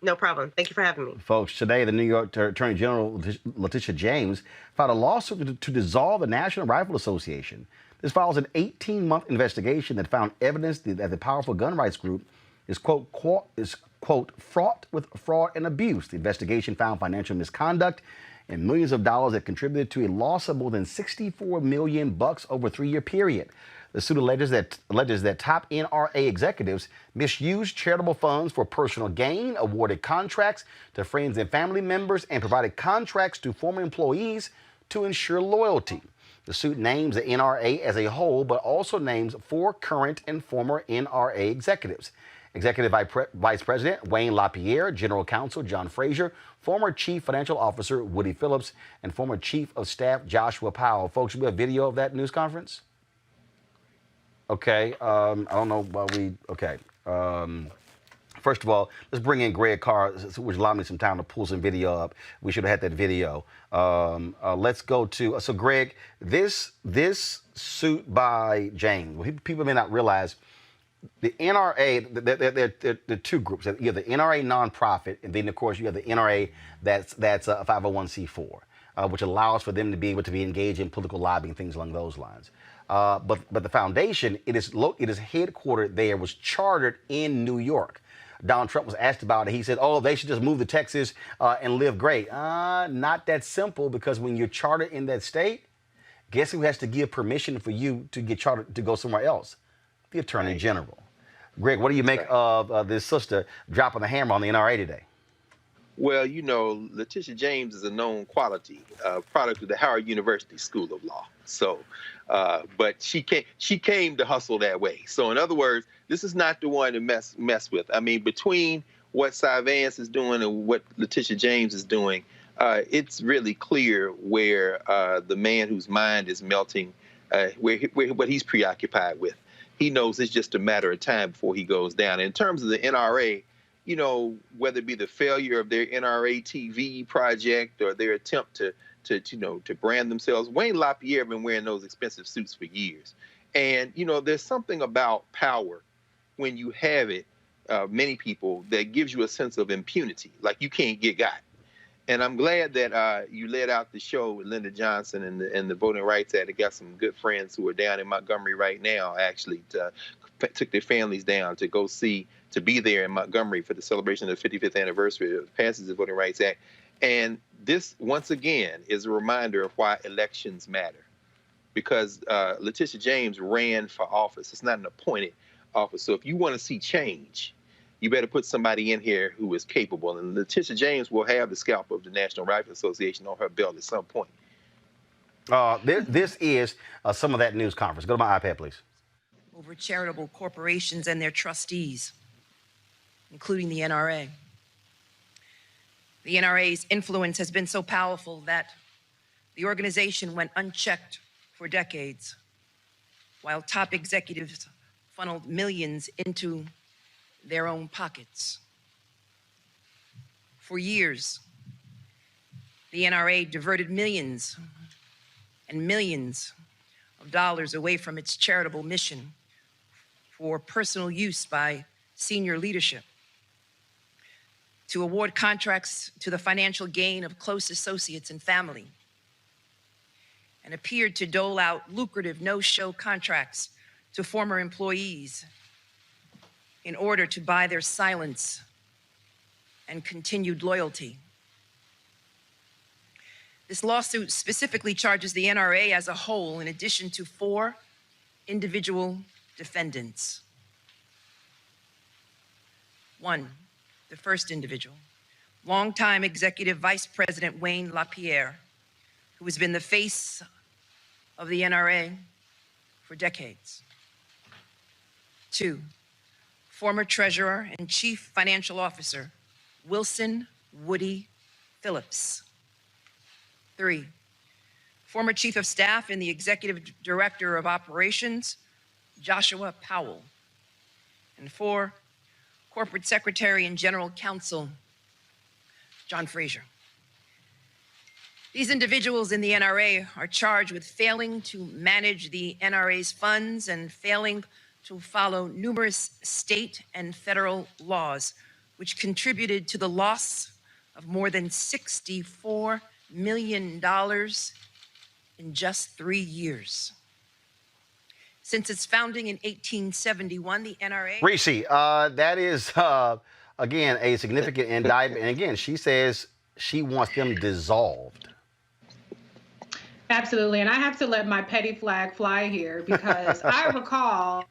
No problem. Thank you for having me. Folks, today the New York Attorney General Letitia James filed a lawsuit to dissolve the National Rifle Association. This follows an 18-month investigation that found evidence that the powerful gun rights group is, quote, fraught with fraud and abuse. The investigation found financial misconduct and millions of dollars that contributed to a loss of more than $64 million over a 3-year period. The suit alleges that top NRA executives misused charitable funds for personal gain, awarded contracts to friends and family members, and provided contracts to former employees to ensure loyalty. The suit names the NRA as a whole, but also names 4 current and former NRA executives. Executive Vice President Wayne LaPierre, General Counsel John Frazier, former Chief Financial Officer Woody Phillips, and former Chief of Staff Joshua Powell. Folks, we have video of that news conference? Okay, I don't know why first of all, let's bring in Greg Carr, which allowed me some time to pull some video up. We should have had that video. Let's go to, so Greg, this suit by James, people may not realize, the NRA, there are 2 groups. You have the NRA nonprofit, and then of course you have the NRA that's a 501c4, which allows for them to be able to be engaged in political lobbying, things along those lines. But the foundation, it is headquartered there, was chartered in New York. Donald Trump was asked about it. He said, oh, they should just move to Texas and live great. Not that simple, because when you're chartered in that state, guess who has to give permission for you to get chartered to go somewhere else? The Attorney General. Greg, what do you make of this sister dropping the hammer on the NRA today? Well, Letitia James is a known quality product of the Howard University School of Law. So, but she came to hustle that way. So, in other words, this is not the one to mess with. I mean, between what Cy Vance is doing and what Letitia James is doing, it's really clear where the man whose mind is melting, what he's preoccupied with. He knows it's just a matter of time before he goes down. In terms of the NRA, whether it be the failure of their NRA TV project or their attempt to brand themselves, Wayne LaPierre have been wearing those expensive suits for years. And, there's something about power when you have it, many people, that gives you a sense of impunity, like you can't get got. And I'm glad that you led out the show with Linda Johnson and the Voting Rights Act. I got some good friends who are down in Montgomery right now, actually, took their families down to be there in Montgomery for the celebration of the 55th anniversary of the passage of the Voting Rights Act. And this, once again, is a reminder of why elections matter. Because Letitia James ran for office. It's not an appointed office. So if you want to see change, you better put somebody in here who is capable. And Letitia James will have the scalp of the National Rifle Association on her belt at some point. This is some of that news conference. Go to my iPad, please. Over charitable corporations and their trustees, including the NRA. The NRA's influence has been so powerful that the organization went unchecked for decades, while top executives funneled millions into their own pockets. For years, the NRA diverted millions and millions of dollars away from its charitable mission for personal use by senior leadership, to award contracts to the financial gain of close associates and family, and appeared to dole out lucrative no-show contracts to former employees in order to buy their silence and continued loyalty. This lawsuit specifically charges the NRA as a whole, in addition to 4 individual defendants. 1, the first individual, longtime Executive Vice President Wayne LaPierre, who has been the face of the NRA for decades. 2, former Treasurer and Chief Financial Officer Wilson Woody Phillips. 3, former Chief of Staff and the Executive Director of Operations Joshua Powell. And 4, Corporate Secretary and General Counsel John Frazier. These individuals in the NRA are charged with failing to manage the NRA's funds and failing to follow numerous state and federal laws, which contributed to the loss of more than $64 million in just 3 years. Since its founding in 1871, the NRA... Reese, that is, again, a significant indictment. And again, she says she wants them dissolved. Absolutely. And I have to let my petty flag fly here because I recall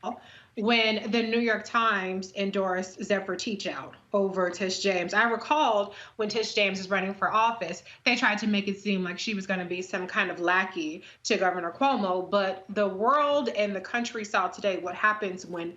when the New York Times endorsed Zephyr Teachout over Tish James. I recalled when Tish James was running for office, they tried to make it seem like she was going to be some kind of lackey to Governor Cuomo. But the world and the country saw today what happens when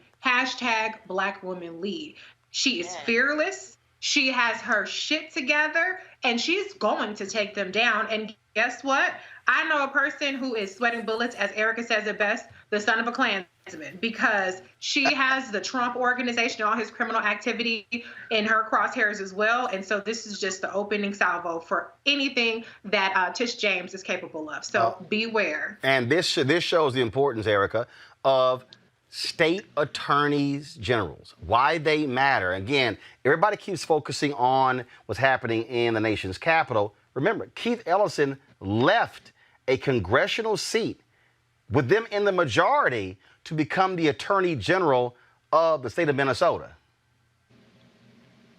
#Black Women Lead. She is fearless. She has her shit together, and she's going to take them down. And guess what? I know a person who is sweating bullets, as Erica says it best, the son of a Klansman, because she has the Trump organization, all his criminal activity in her crosshairs as well. And so this is just the opening salvo for anything that Tish James is capable of. So beware. And this shows the importance, Erica, of state attorneys generals, why they matter. Again, everybody keeps focusing on what's happening in the nation's capital. Remember, Keith Ellison left a congressional seat with them in the majority to become the attorney general of the state of Minnesota.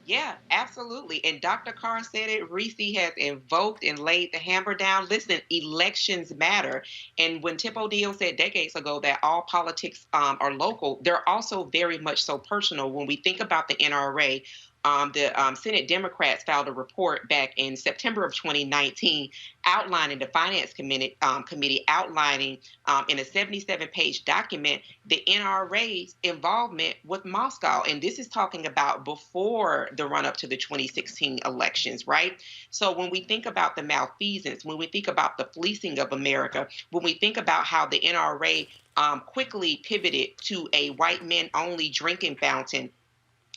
Yeah, absolutely. And Dr. Carr said it. Reese has invoked and laid the hammer down. Listen, elections matter. And when Tip O'Neill said decades ago that all politics are local, they're also very much so personal. When we think about the NRA, the Senate Democrats filed a report back in September of 2019 outlining the Finance Committee outlining in a 77-page document the NRA's involvement with Moscow. And this is talking about before the run-up to the 2016 elections, right? So when we think about the malfeasance, when we think about the fleecing of America, when we think about how the NRA quickly pivoted to a white men-only drinking fountain,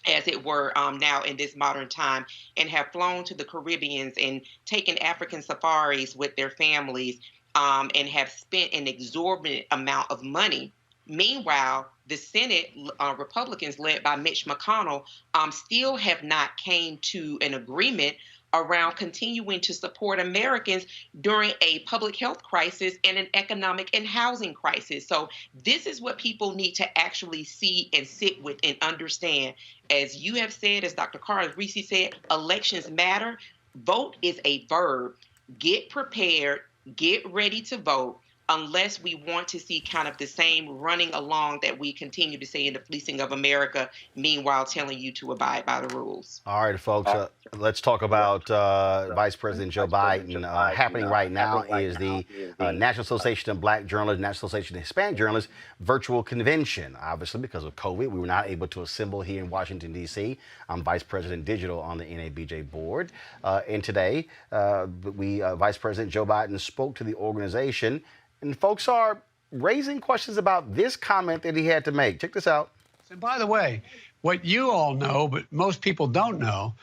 as it were, now in this modern time, and have flown to the Caribbeans and taken African safaris with their families, and have spent an exorbitant amount of money. Meanwhile, the Senate Republicans led by Mitch McConnell still have not came to an agreement around continuing to support Americans during a public health crisis and an economic and housing crisis. So this is what people need to actually see and sit with and understand. As you have said, as Dr. Carr, as Reese said, elections matter. Vote is a verb. Get prepared, get ready to vote, unless we want to see kind of the same running along that we continue to see in the fleecing of America, meanwhile telling you to abide by the rules. All right, folks, let's talk about Vice President Joe Biden. Happening right now is the National Association of Black Journalists, National Association of Hispanic Journalists virtual convention. Obviously, because of COVID, we were not able to assemble here in Washington, D.C. I'm Vice President Digital on the NABJ board. And today, Vice President Joe Biden spoke to the organization. And folks are raising questions about this comment that he had to make. Check this out. And by the way, what you all know, but most people don't know,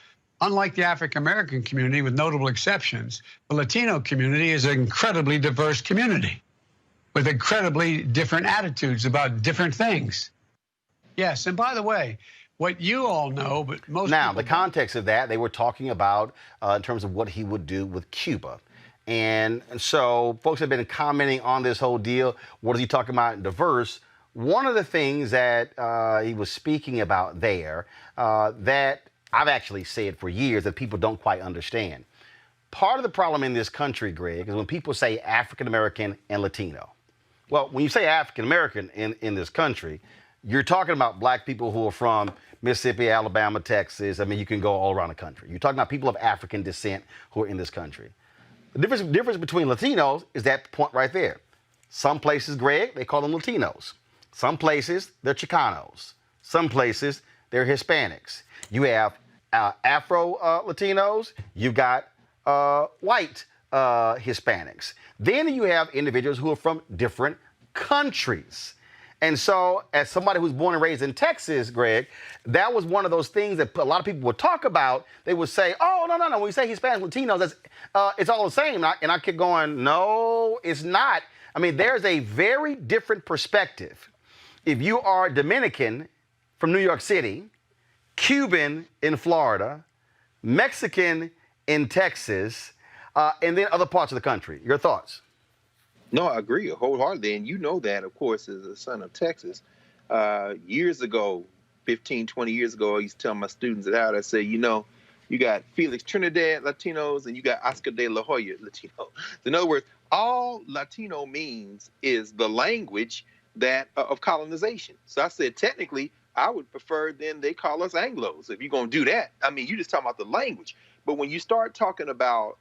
Unlike the African-American community, with notable exceptions, the Latino community is an incredibly diverse community with incredibly different attitudes about different things. Yes, and by the way, what you all know, but most now, people the context of that, they were talking about in terms of what he would do with Cuba. And so folks have been commenting on this whole deal. What is he talking about diverse? One of the things that he was speaking about there that I've actually said for years that people don't quite understand. Part of the problem in this country, Greg, is when people say African American and Latino. Well, when you say African American in this country, you're talking about black people who are from Mississippi, Alabama, Texas. I mean, you can go all around the country. You're talking about people of African descent who are in this country. The difference between Latinos is that point right there. Some places, Greg, they call them Latinos. Some places, they're Chicanos. Some places, they're Hispanics. You have Afro Latinos. You've got white Hispanics. Then you have individuals who are from different countries. And so, as somebody who's born and raised in Texas, Greg, that was one of those things that a lot of people would talk about. They would say, oh, no. When we say Hispanic Latinos, that's, it's all the same. And I kept going, no, it's not. I mean, there's a very different perspective. If you are Dominican from New York City, Cuban in Florida, Mexican in Texas, and then other parts of the country. Your thoughts? No, I agree wholeheartedly. And you know that, of course, as a son of Texas. Years ago, 15, 20 years ago, I used to tell my students at Howard, I say, you know, you got Felix Trinidad Latinos and you got Oscar de la Hoya Latino. In other words, all Latino means is the language that of colonization. So I said, technically, I would prefer then they call us Anglos. If you're going to do that, I mean, you just talking about the language. But when you start talking about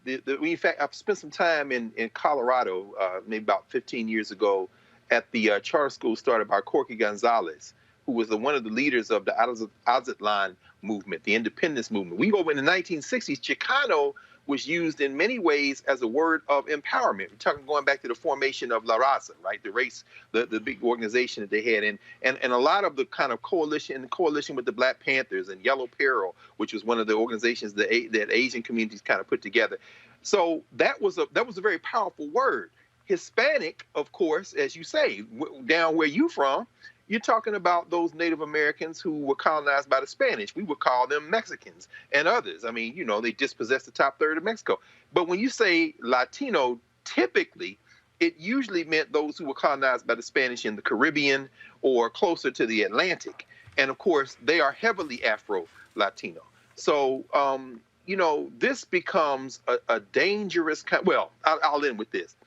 in fact, I've spent some time in Colorado, maybe about 15 years ago, at the charter school started by Corky Gonzalez, who was one of the leaders of the Aztlan movement, the independence movement. We go in the 1960s, Chicano was used in many ways as a word of empowerment. We're talking going back to the formation of La Raza, right? The race, the big organization that they had. And a lot of the kind of coalition with the Black Panthers and Yellow Peril, which was one of the organizations that Asian communities kind of put together. So that was a very powerful word. Hispanic, of course, as you say, down where you from, you're talking about those Native Americans who were colonized by the Spanish. We would call them Mexicans and others. I mean, you know, they dispossessed the top third of Mexico. But when you say Latino, typically, it usually meant those who were colonized by the Spanish in the Caribbean or closer to the Atlantic. And of course, they are heavily Afro-Latino. So, you know, this becomes a dangerous well, I'll end with this.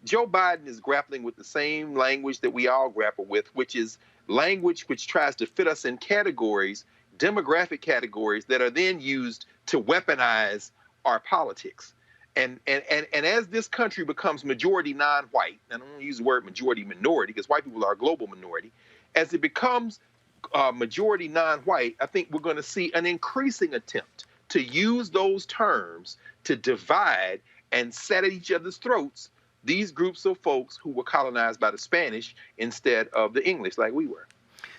Joe Biden is grappling with the same language that we all grapple with, which is language which tries to fit us in categories, demographic categories that are then used to weaponize our politics. And as this country becomes majority non-white, and I don't want to use the word majority minority because white people are a global minority, as it becomes majority non-white, I think we're going to see an increasing attempt to use those terms to divide and set at each other's throats these groups of folks who were colonized by the Spanish instead of the English like we were.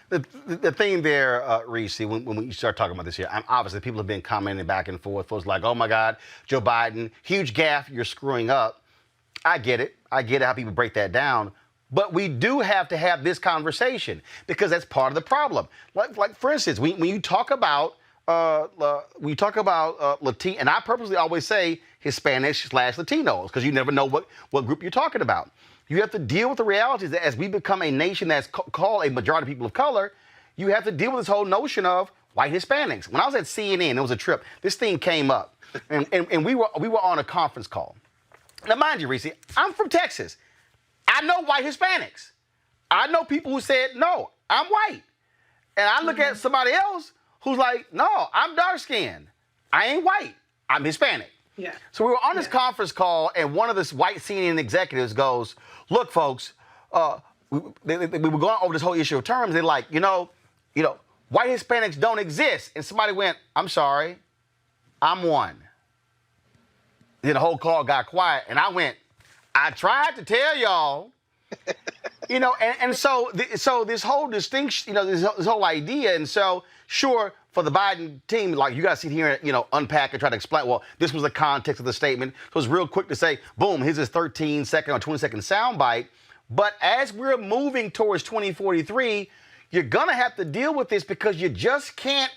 The thing there, Reese, when we start talking about this here, obviously people have been commenting back and forth. Folks like, oh my God, Joe Biden, huge gaffe, you're screwing up. I get it. I get how people break that down. But we do have to have this conversation because that's part of the problem. Like for instance, when you talk about Latino, and I purposely always say Hispanic/Latinos because you never know what group you're talking about. You have to deal with the realities that as we become a nation that's called a majority of people of color, you have to deal with this whole notion of white Hispanics. When I was at CNN, it was a trip. This thing came up, and we were on a conference call. Now, mind you, Reese, I'm from Texas. I know white Hispanics. I know people who said, no, I'm white. And I look at somebody else who's like, no, I'm dark-skinned. I ain't white. I'm Hispanic. Yeah. So we were on this conference call, and one of the white CNN executives goes, look, folks, we were going over this whole issue of terms. They're like, you know, white Hispanics don't exist. And somebody went, I'm sorry, I'm one. Then the whole call got quiet, and I went, I tried to tell y'all. And so this whole distinction, this whole idea, and so sure, for the Biden team, like you guys sit here and, unpack and try to explain, well, this was the context of the statement. So it's real quick to say, boom, here's his 13-second or 20-second soundbite. But as we're moving towards 2043, you're going to have to deal with this because you just can't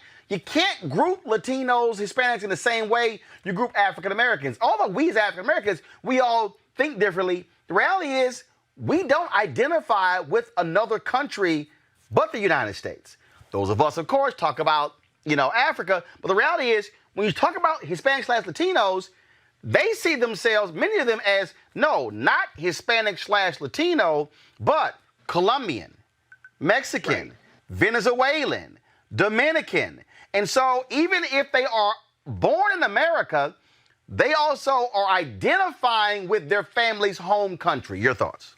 group Latinos, Hispanics in the same way you group African Americans. Although we as African Americans, we all think differently. The reality is we don't identify with another country but the United States. Those of us, of course, talk about, Africa. But the reality is when you talk about Hispanics/Latinos, they see themselves, many of them, as no, not Hispanic/Latino, but Colombian, Mexican, Venezuelan, Dominican. And so even if they are born in America, they also are identifying with their family's home country. Your thoughts?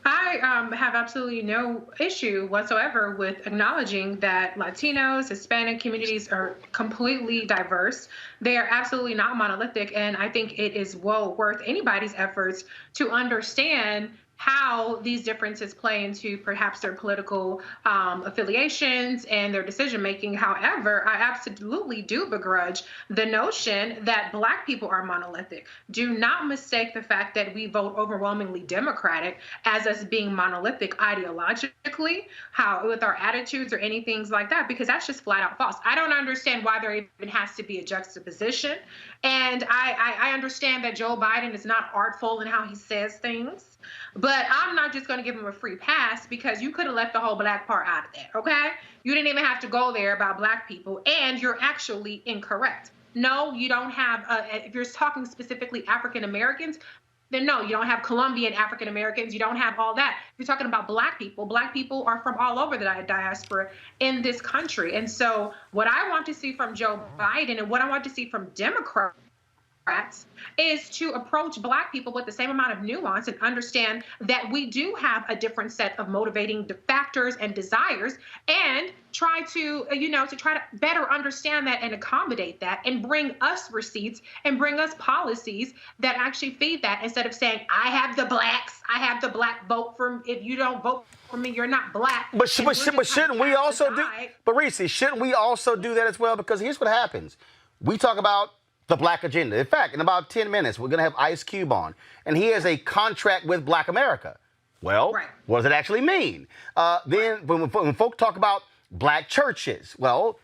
I have absolutely no issue whatsoever with acknowledging that Latinos, Hispanic communities are completely diverse. They are absolutely not monolithic, and I think it is well worth anybody's efforts to understand how these differences play into perhaps their political affiliations and their decision making. However, I absolutely do begrudge the notion that Black people are monolithic. Do not mistake the fact that we vote overwhelmingly Democratic as us being monolithic ideologically, how with our attitudes or anything like that, because that's just flat out false. I don't understand why there even has to be a juxtaposition. And I understand that Joe Biden is not artful in how he says things, but I'm not just going to give him a free pass because you could have left the whole Black part out of that, okay? You didn't even have to go there about Black people, and you're actually incorrect. No, you don't have, if you're talking specifically African Americans, then no, you don't have Colombian African Americans. You don't have all that. If you're talking about Black people are from all over the diaspora in this country. And so what I want to see from Joe Biden and what I want to see from Democrats is to approach Black people with the same amount of nuance and understand that we do have a different set of motivating factors and desires, and try to, try to better understand that and accommodate that and bring us receipts and bring us policies that actually feed that, instead of saying, I have the Blacks, I have the Black vote for, if you don't vote for me, you're not Black. But shouldn't we also do, but Reese, shouldn't we also do that as well? Because here's what happens. We talk about the Black agenda. In fact, in about 10 minutes, we're going to have Ice Cube on, and he has a contract with Black America. Well, what does it actually mean? Then when folk talk about Black churches, well,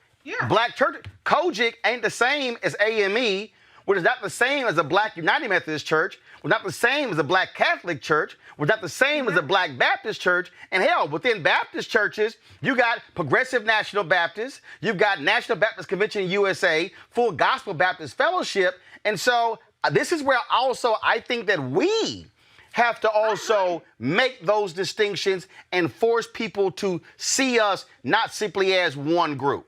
Black church, Kojic ain't the same as AME, which is not the same as a Black United Methodist Church, was not the same as a Black Catholic Church, was not the same as a Black Baptist Church. And hell, within Baptist churches, you got Progressive National Baptist, you've got National Baptist Convention USA, Full Gospel Baptist Fellowship. And so this is where also I think that we have to also make those distinctions and force people to see us not simply as one group.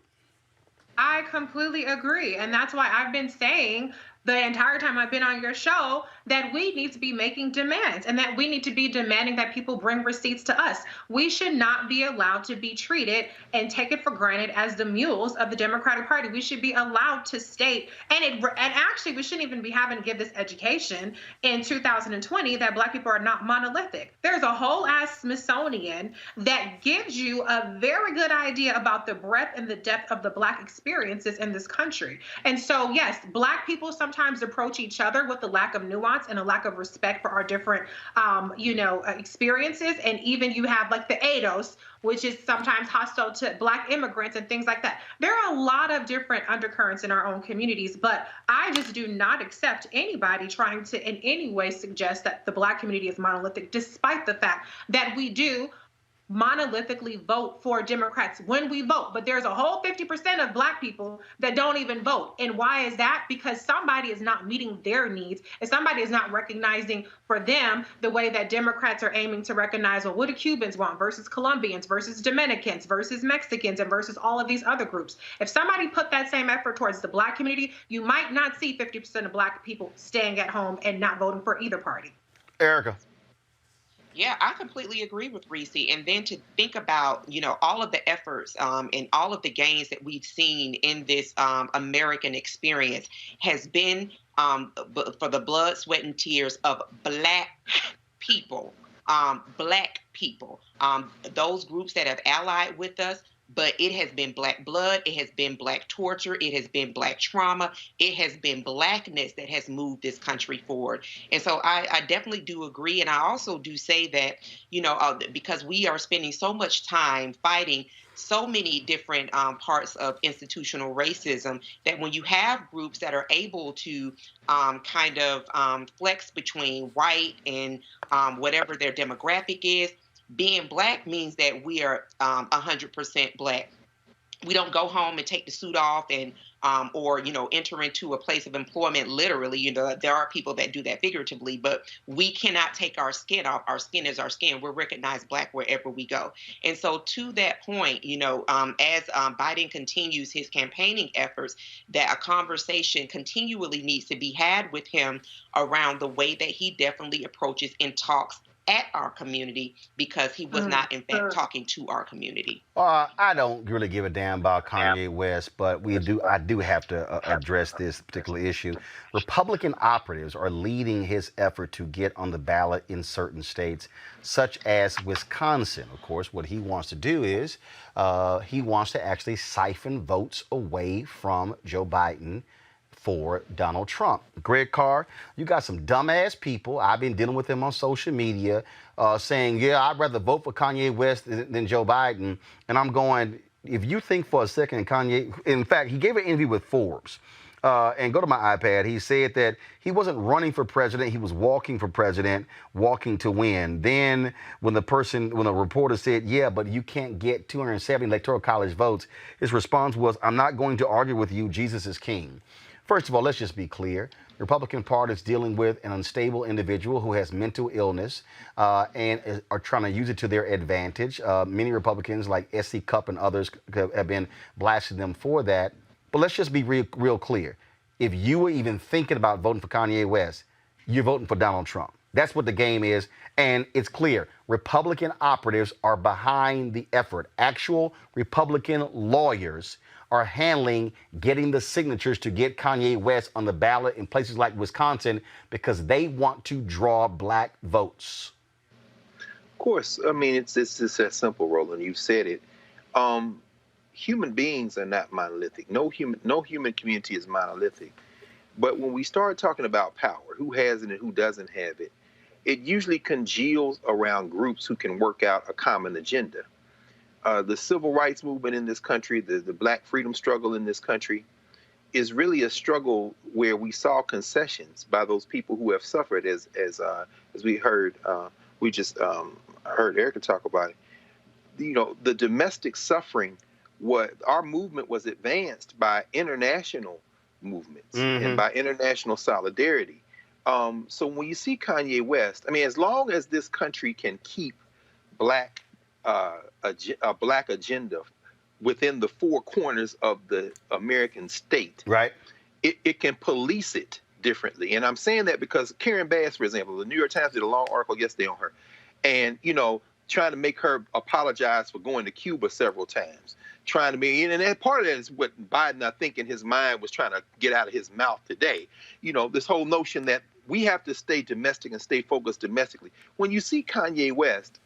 I completely agree. And that's why I've been saying the entire time I've been on your show that we need to be making demands, and that we need to be demanding that people bring receipts to us. We should not be allowed to be treated and take it for granted as the mules of the Democratic Party. We should be allowed to state, and actually we shouldn't even be having to give this education in 2020 that Black people are not monolithic. There's a whole ass Smithsonian that gives you a very good idea about the breadth and the depth of the Black experiences in this country. And so, yes, Black people sometimes approach each other with a lack of nuance and a lack of respect for our different, experiences. And even you have like the ADOS, which is sometimes hostile to Black immigrants and things like that. There are a lot of different undercurrents in our own communities, but I just do not accept anybody trying to in any way suggest that the Black community is monolithic, despite the fact that we do monolithically vote for Democrats when we vote. But there's a whole 50% of Black people that don't even vote. And why is that? Because somebody is not meeting their needs, and somebody is not recognizing for them the way that Democrats are aiming to recognize, well, what do Cubans want versus Colombians versus Dominicans versus Mexicans and versus all of these other groups. If somebody put that same effort towards the Black community, you might not see 50% of Black people staying at home and not voting for either party. Erica. Yeah, I completely agree with Reese. And then to think about, all of the efforts and all of the gains that we've seen in this American experience has been for the blood, sweat, and tears of Black people, those groups that have allied with us, but it has been Black blood, it has been Black torture, it has been Black trauma, it has been Blackness that has moved this country forward. And so I definitely do agree. And I also do say that, because we are spending so much time fighting so many different parts of institutional racism, that when you have groups that are able to flex between white and whatever their demographic is, being Black means that we are 100% Black. We don't go home and take the suit off and or enter into a place of employment literally. There are people that do that figuratively, but we cannot take our skin off. Our skin is our skin. We're recognized Black wherever we go. And so to that point, as Biden continues his campaigning efforts, that a conversation continually needs to be had with him around the way that he definitely approaches and talks at our community, because he was not, in fact, talking to our community. I don't really give a damn about Kanye West, but I do have to address this particular issue. Republican operatives are leading his effort to get on the ballot in certain states, such as Wisconsin. Of course, what he wants to do is he wants to actually siphon votes away from Joe Biden for Donald Trump. Greg Carr, you got some dumbass people. I've been dealing with them on social media saying, yeah, I'd rather vote for Kanye West than Joe Biden. And I'm going, if you think for a second Kanye, in fact, he gave an interview with Forbes. And go to my iPad. He said that he wasn't running for president. He was walking for president, walking to win. Then when the reporter said, yeah, but you can't get 270 electoral college votes, his response was, I'm not going to argue with you. Jesus is king. First of all, let's just be clear. The Republican Party is dealing with an unstable individual who has mental illness and are trying to use it to their advantage. Many Republicans, like S.C. Cupp and others, have been blasting them for that. But let's just be real clear. If you were even thinking about voting for Kanye West, you're voting for Donald Trump. That's what the game is. And it's clear. Republican operatives are behind the effort. Actual Republican lawyers are handling getting the signatures to get Kanye West on the ballot in places like Wisconsin because they want to draw Black votes. Of course. I mean, it's just that simple, Roland. You've said it. Human beings are not monolithic. No human community is monolithic. But when we start talking about power, who has it and who doesn't have it, it usually congeals around groups who can work out a common agenda. The civil rights movement in this country, the Black freedom struggle in this country, is really a struggle where we saw concessions by those people who have suffered, as we heard. We just heard Erica talk about it. The domestic suffering. Our movement was advanced by international movements and by international solidarity. So when you see Kanye West, I mean, as long as this country can keep a Black agenda within the four corners of the American state, right? It can police it differently. And I'm saying that because Karen Bass, for example, the New York Times did a long article yesterday on her, and trying to make her apologize for going to Cuba several times, trying to be, and part of that is what Biden, I think, in his mind was trying to get out of his mouth today. This whole notion that we have to stay domestic and stay focused domestically. When you see Kanye West,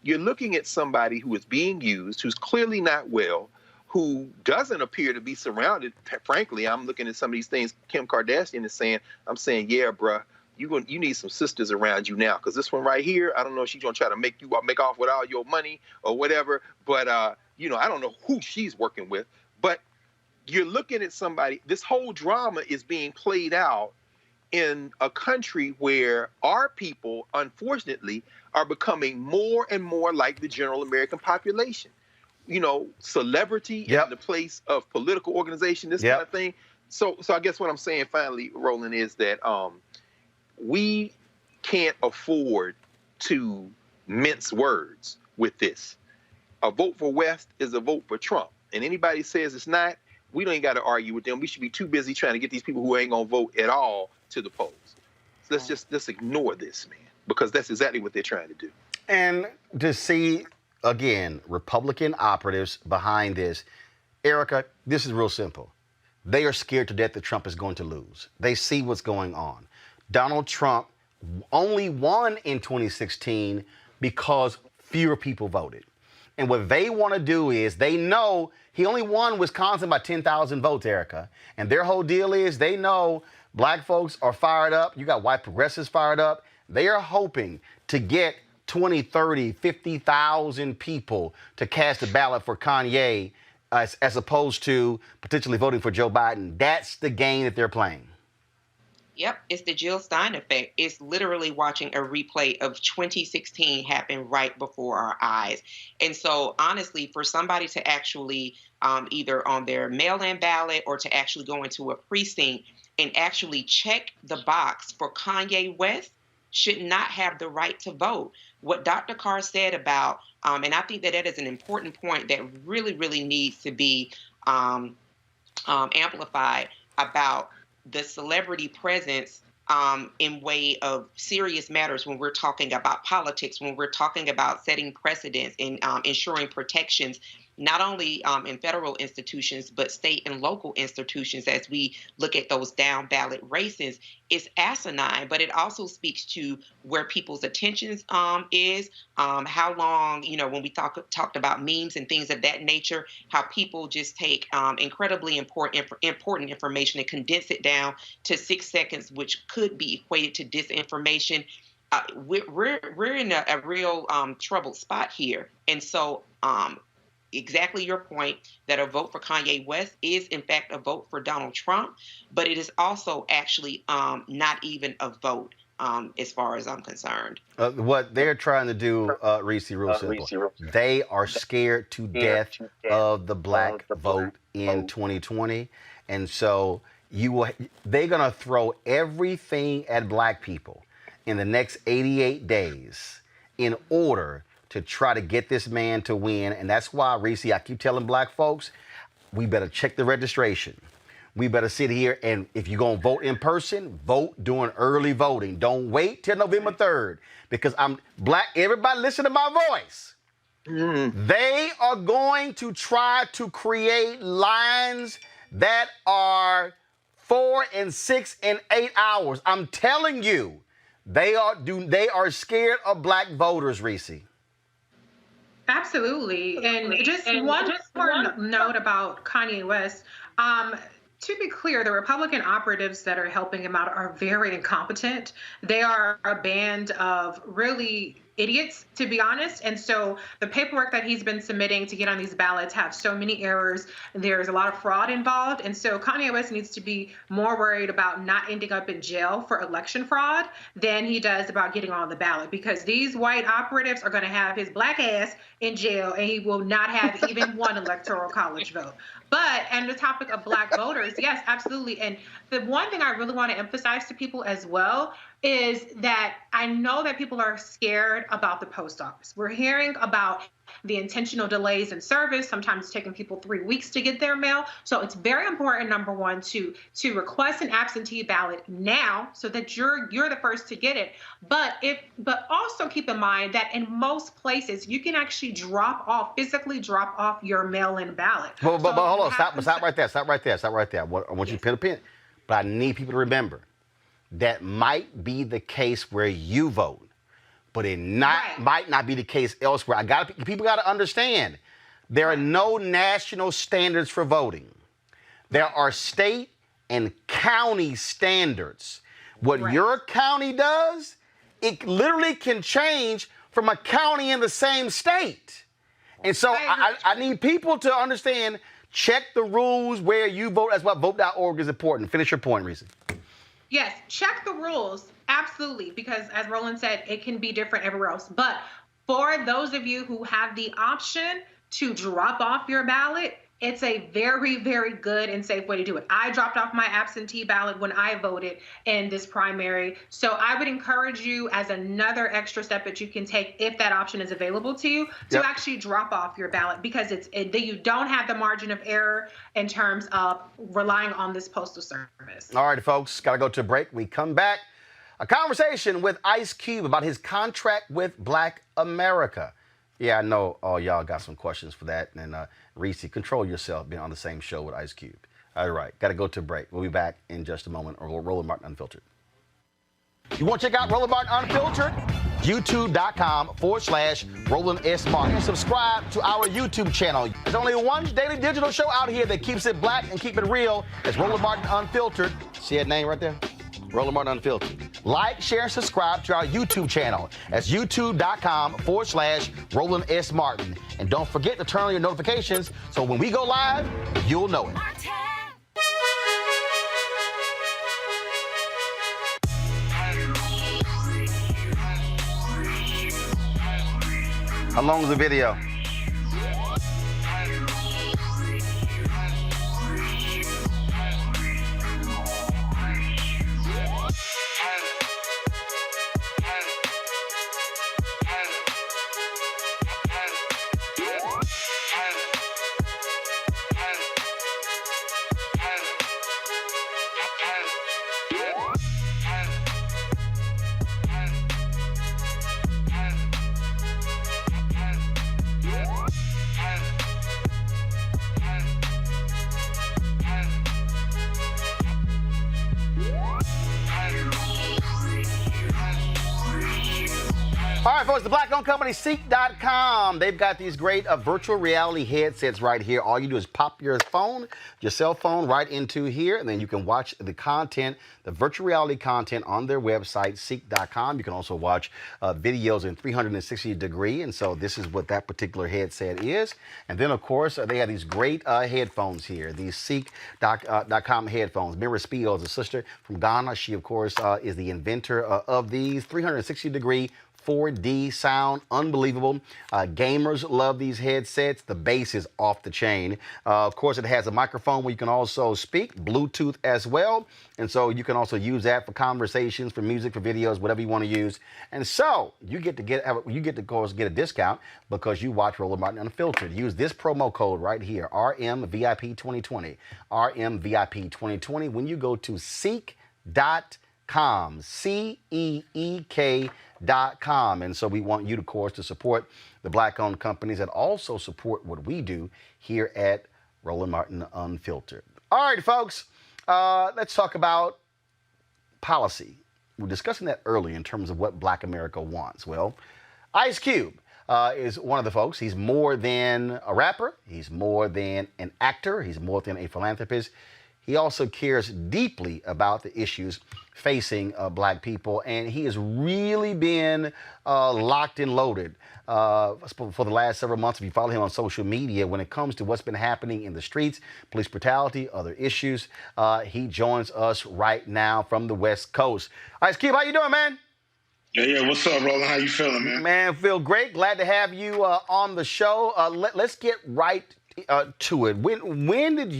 you're looking at somebody who is being used, who's clearly not well, who doesn't appear to be surrounded. Frankly, I'm looking at some of these things Kim Kardashian is saying. I'm saying, yeah, bruh, you need some sisters around you now, because this one right here, I don't know if she's gonna try to make off with all your money or whatever, but I don't know who she's working with. But you're looking at somebody. This whole drama is being played out in a country where our people, unfortunately, are becoming more and more like the general American population. Celebrity in the place of political organization, this kind of thing. So I guess what I'm saying finally, Roland, is that we can't afford to mince words with this. A vote for West is a vote for Trump. And anybody says it's not, we don't even got to argue with them. We should be too busy trying to get these people who ain't going to vote at all to the polls. So let's ignore this, man, because that's exactly what they're trying to do. And to see, again, Republican operatives behind this, Erica, this is real simple. They are scared to death that Trump is going to lose. They see what's going on. Donald Trump only won in 2016 because fewer people voted. And what they want to do is they know he only won Wisconsin by 10,000 votes, Erica. And their whole deal is they know black folks are fired up. You got white progressives fired up. They are hoping to get 20, 30, 50,000 people to cast a ballot for Kanye as opposed to potentially voting for Joe Biden. That's the game that they're playing. Yep, it's the Jill Stein effect. It's literally watching a replay of 2016 happen right before our eyes. And so, honestly, for somebody to actually either on their mail-in ballot or to actually go into a precinct and actually check the box for Kanye West should not have the right to vote. What Dr. Carr said about, and I think that that is an important point that really, really needs to be amplified about the celebrity presence in way of serious matters when we're talking about politics, when we're talking about setting precedents and ensuring protections, not only in federal institutions, but state and local institutions as we look at those down ballot races, is asinine. But it also speaks to where people's attentions is, how long, when we talked about memes and things of that nature, how people just take incredibly important information and condense it down to 6 seconds, which could be equated to disinformation. We're in a real troubled spot here. And so exactly your point that a vote for Kanye West is, in fact, a vote for Donald Trump, but it is also actually not even a vote as far as I'm concerned. What they're trying to do, Reese, real simple. They are scared to death of the black vote in 2020. And so they're going to throw everything at black people in the next 88 days in order to try to get this man to win. And that's why, Reese, I keep telling black folks, we better check the registration. We better sit here, and if you're going to vote in person, vote during early voting. Don't wait till November 3rd, because I'm black. Everybody listen to my voice. They are going to try to create lines that are 4 and 6 and 8 hours. I'm telling you, they are scared of black voters, Reese. Absolutely. And just one more note about Kanye West. To be clear, the Republican operatives that are helping him out are very incompetent. They are a band of really idiots, to be honest. And so the paperwork that he's been submitting to get on these ballots have so many errors. There's a lot of fraud involved. And so Kanye West needs to be more worried about not ending up in jail for election fraud than he does about getting on the ballot, because these white operatives are going to have his black ass in jail, and he will not have even one electoral college vote. But on the topic of black voters, yes, absolutely. And the one thing I really want to emphasize to people as well is that I know that people are scared about the post office. We're hearing about the intentional delays in service, sometimes taking people 3 weeks to get their mail. So it's very important, number one, to request an absentee ballot now so that you're the first to get it. But also keep in mind that in most places you can actually physically drop off your mail-in ballot. But hold on, stop right there. I want you to pin a pin. But I need people to remember that might be the case where you vote, but it might not be the case elsewhere. People got to understand, there are no national standards for voting. There are state and county standards. What your county does, it literally can change from a county in the same state. And so I need people to understand, check the rules where you vote. That's why vote.org is important. Finish your point, Reese. Yes, check the rules. Absolutely. Because as Roland said, it can be different everywhere else. But for those of you who have the option to drop off your ballot, it's a very, very good and safe way to do it. I dropped off my absentee ballot when I voted in this primary. So I would encourage you, as another extra step that you can take if that option is available to you, to actually drop off your ballot, because you don't have the margin of error in terms of relying on this postal service. All right, folks, got to go to a break. We come back. A conversation with Ice Cube about his contract with Black America. Yeah, I know all y'all got some questions for that. And Reese, control yourself being on the same show with Ice Cube. All right, got to go to a break. We'll be back in just a moment. Or Roland Martin Unfiltered. You want to check out Roland Martin Unfiltered? YouTube.com/Roland S. Martin. And subscribe to our YouTube channel. There's only one daily digital show out here that keeps it black and keep it real. It's Roland Martin Unfiltered. See that name right there? Roland Martin Unfiltered. Like, share, and subscribe to our YouTube channel. That's YouTube.com/Roland S. Martin. And don't forget to turn on your notifications so when we go live, you'll know it. How long is the video? All right, folks, the black-owned company, Ceek.com. They've got these great virtual reality headsets right here. All you do is pop your cell phone right into here, and then you can watch the content, the virtual reality content on their website, Ceek.com. You can also watch videos in 360 degree, and so this is what that particular headset is. And then, of course, they have these great headphones here, these Ceek.com headphones. Mira Spiel is a sister from Ghana. She, of course, is the inventor of these 360 degree 4D sound, unbelievable. Gamers love these headsets. The bass is off the chain. Of course, it has a microphone where you can also speak, Bluetooth as well. And so you can also use that for conversations, for music, for videos, whatever you want to use. And so you get to of course get a discount because you watch Roland Martin Unfiltered. Use this promo code right here, RMVIP2020, RMVIP2020 when you go to Ceek.com, CEEK.com. And so we want you, of course, to support the black-owned companies that also support what we do here at Roland Martin Unfiltered. All right, folks, let's talk about policy. We were discussing that earlier in terms of what Black America wants. Well, Ice Cube is one of the folks. He's more than a rapper. He's more than an actor. He's more than a philanthropist. He also cares deeply about the issues facing black people, and he has really been locked and loaded for the last several months. If you follow him on social media, when it comes to what's been happening in the streets, police brutality, other issues, he joins us right now from the West Coast. Ice Cube, how you doing, man? Yeah. What's up, Roland? How you feeling, man? Man, feel great. Glad to have you on the show. Let's get right to it. When did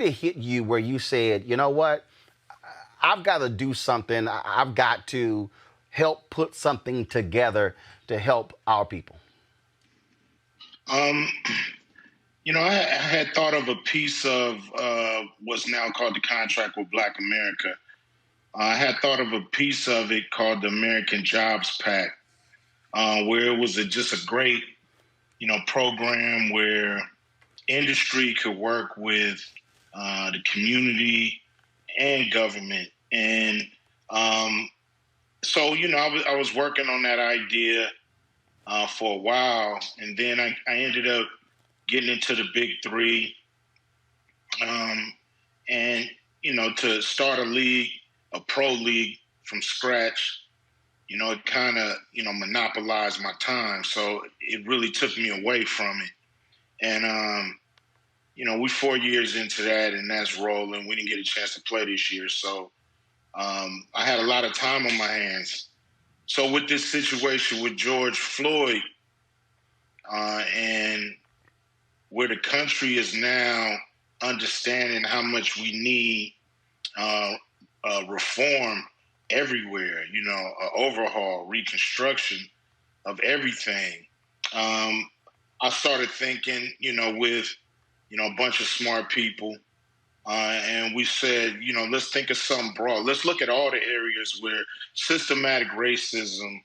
it hit you where you said, you know what, I've got to do something. I've got to help put something together to help our people? I had thought of a piece of what's now called the Contract with Black America. I had thought of a piece of it called the American Jobs Pact, where it was just a great, program where industry could work with the community and government. And so, I was working on that idea for a while. And then I ended up getting into the big three. To start a league, a pro league from scratch, it kind of, monopolized my time. So it really took me away from it. And, we're 4 years into that, and that's rolling. We didn't get a chance to play this year. So I had a lot of time on my hands. So with this situation with George Floyd and where the country is now understanding how much we need reform everywhere, overhaul, reconstruction of everything. I started thinking, with, a bunch of smart people. And we said, let's think of something broad. Let's look at all the areas where systematic racism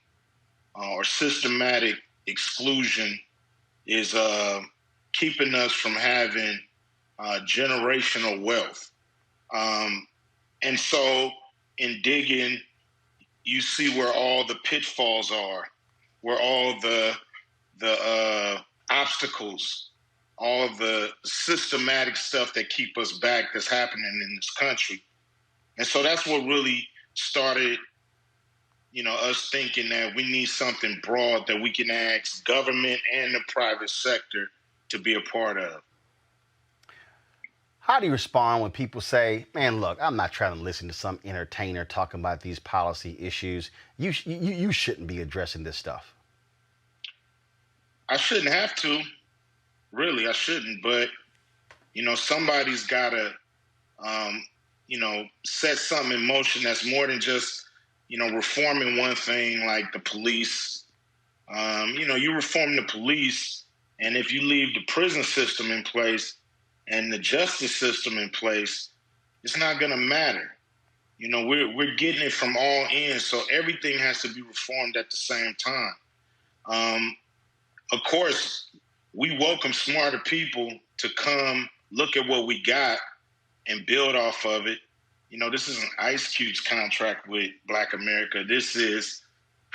or systematic exclusion is keeping us from having generational wealth. And so in digging you see where all the pitfalls are, where all the obstacles, all the systematic stuff that keep us back that's happening in this country. And so that's what really started, us thinking that we need something broad that we can ask government and the private sector to be a part of. How do you respond when people say, man, look, I'm not trying to listen to some entertainer talking about these policy issues. You shouldn't be addressing this stuff. I shouldn't have to. Really, I shouldn't. But, somebody's got to, set something in motion that's more than just, reforming one thing like the police. You reform the police, and if you leave the prison system in place and the justice system in place, it's not going to matter. We're getting it from all ends, so everything has to be reformed at the same time. Of course, we welcome smarter people to come look at what we got and build off of it. This isn't Ice Cube's contract with Black America. This is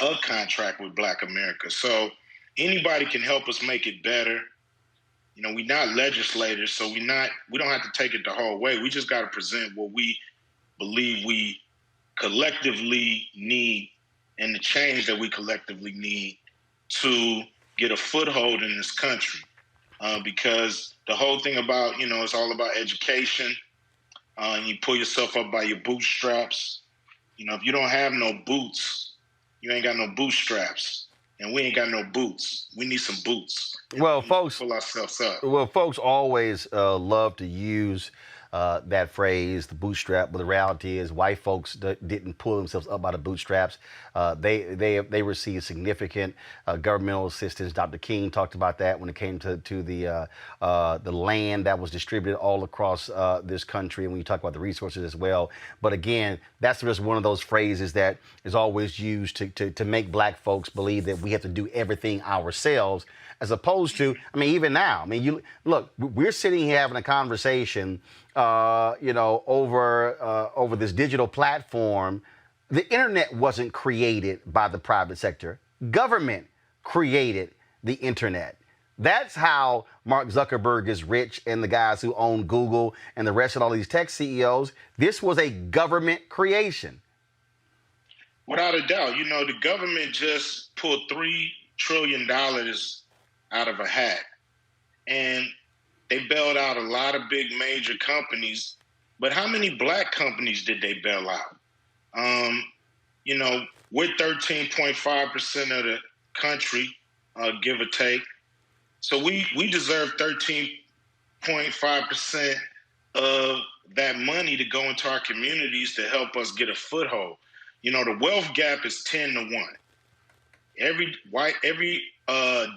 a contract with Black America. So anybody can help us make it better. We're not legislators, so we don't have to take it the whole way. We just got to present what we believe we collectively need and the change that we collectively need to get a foothold in this country. Because the whole thing about, it's all about education. You pull yourself up by your bootstraps. If you don't have no boots, you ain't got no bootstraps. And we ain't got no boots. We need some boots. Well, folks, pull ourselves up. Well, folks always love to use that phrase, the bootstrap, but the reality is white folks didn't pull themselves up by the bootstraps. They received significant governmental assistance. Dr. King talked about that when it came to the land that was distributed all across this country, and when you talk about the resources as well. But again, that's just one of those phrases that is always used to make black folks believe that we have to do everything ourselves, as opposed to, even now, you look, we're sitting here having a conversation, over this digital platform. The internet wasn't created by the private sector. Government created the internet. That's how Mark Zuckerberg is rich, and the guys who own Google and the rest of all these tech CEOs. This was a government creation. Without a doubt. The government just pulled $3 trillion out of a hat. And they bailed out a lot of big major companies, but how many black companies did they bail out? We're 13.5% of the country, give or take. So we deserve 13.5% of that money to go into our communities to help us get a foothold. The wealth gap is 10-1. Every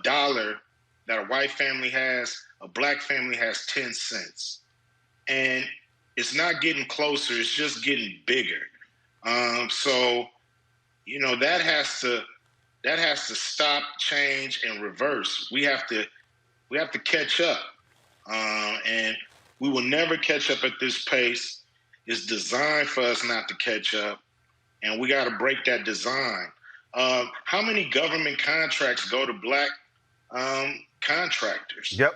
dollar that a white family has, a black family has 10 cents. And it's not getting closer, it's just getting bigger. So that has to stop, change, and reverse. We have to catch up. And we will never catch up at this pace. It's designed for us not to catch up. And we got to break that design. How many government contracts go to black contractors? Yep.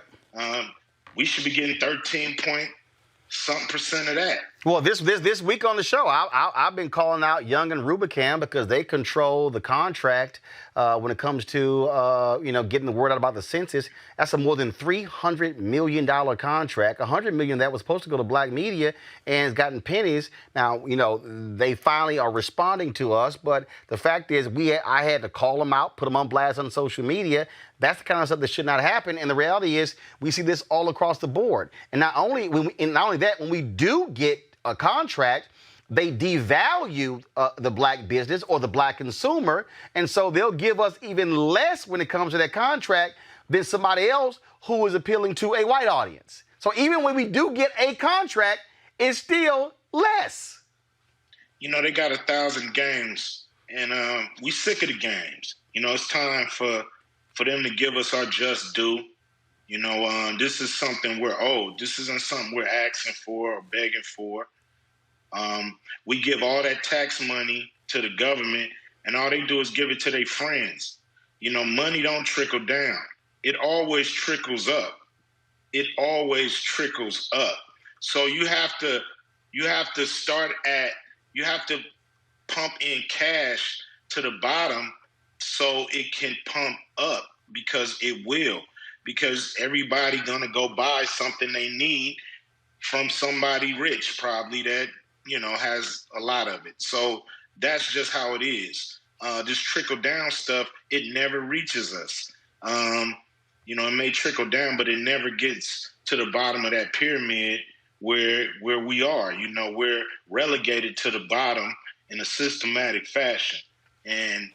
We should be getting 13-point-something% of that. Well, this week on the show, I've been calling out Young and Rubicam because they control the contract when it comes to getting the word out about the census. That's a more than $300 million contract. $100 million that was supposed to go to black media and has gotten pennies. Now, they finally are responding to us, but the fact is, I had to call them out, put them on blast on social media. That's the kind of stuff that should not happen. And the reality is, we see this all across the board. And not only that, when we do get a contract, they devalue the black business or the black consumer, and so they'll give us even less when it comes to that contract than somebody else who is appealing to a white audience. So even when we do get a contract, it's still less. They got 1,000 games, and we sick of the games. It's time for them to give us our just due. This is something we're owed. This isn't something we're asking for or begging for. We give all that tax money to the government, and all they do is give it to their friends. You know, money don't trickle down. It always trickles up. It always trickles up. So you have to pump in cash to the bottom so it can pump up, because it will. Because everybody gonna go buy something they need from somebody rich, probably, that, you know, has a lot of it. So that's just how it is. This trickle down stuff, it never reaches us. You know, it may trickle down, but it never gets to the bottom of that pyramid where we are. You know, we're relegated to the bottom in a systematic fashion. And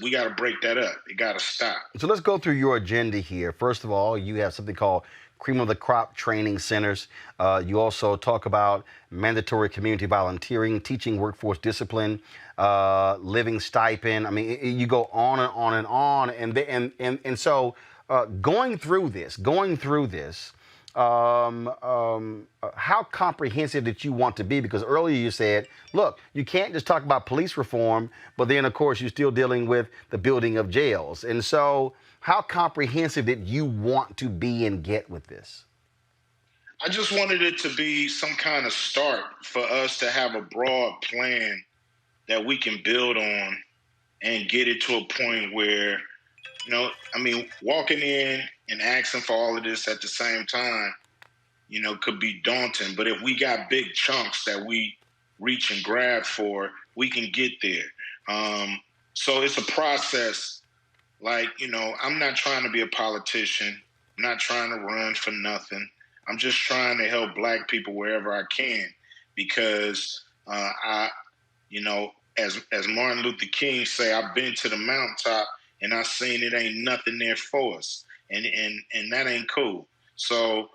we got to break that up. It got to stop. So let's go through your agenda here. First of all, you have something called cream of the crop training centers. You also talk about mandatory community volunteering, teaching workforce discipline, living stipend. I mean, you go on and on and on. And so going through this, how comprehensive did you want to be? Because earlier you said, look, you can't just talk about police reform, but then, of course, you're still dealing with the building of jails. And so how comprehensive did you want to be and get with this? I just wanted it to be some kind of start for us to have a broad plan that we can build on and get it to a point where, you know, I mean, walking in and asking for all of this at the same time, you know, could be daunting. But if we got big chunks that we reach and grab for, we can get there. So it's a process. Like, you know, I'm not trying to be a politician. I'm not trying to run for nothing. I'm just trying to help Black people wherever I can, because you know, as Martin Luther King say, I've been to the mountaintop and I seen it ain't nothing there for us, and that ain't cool. So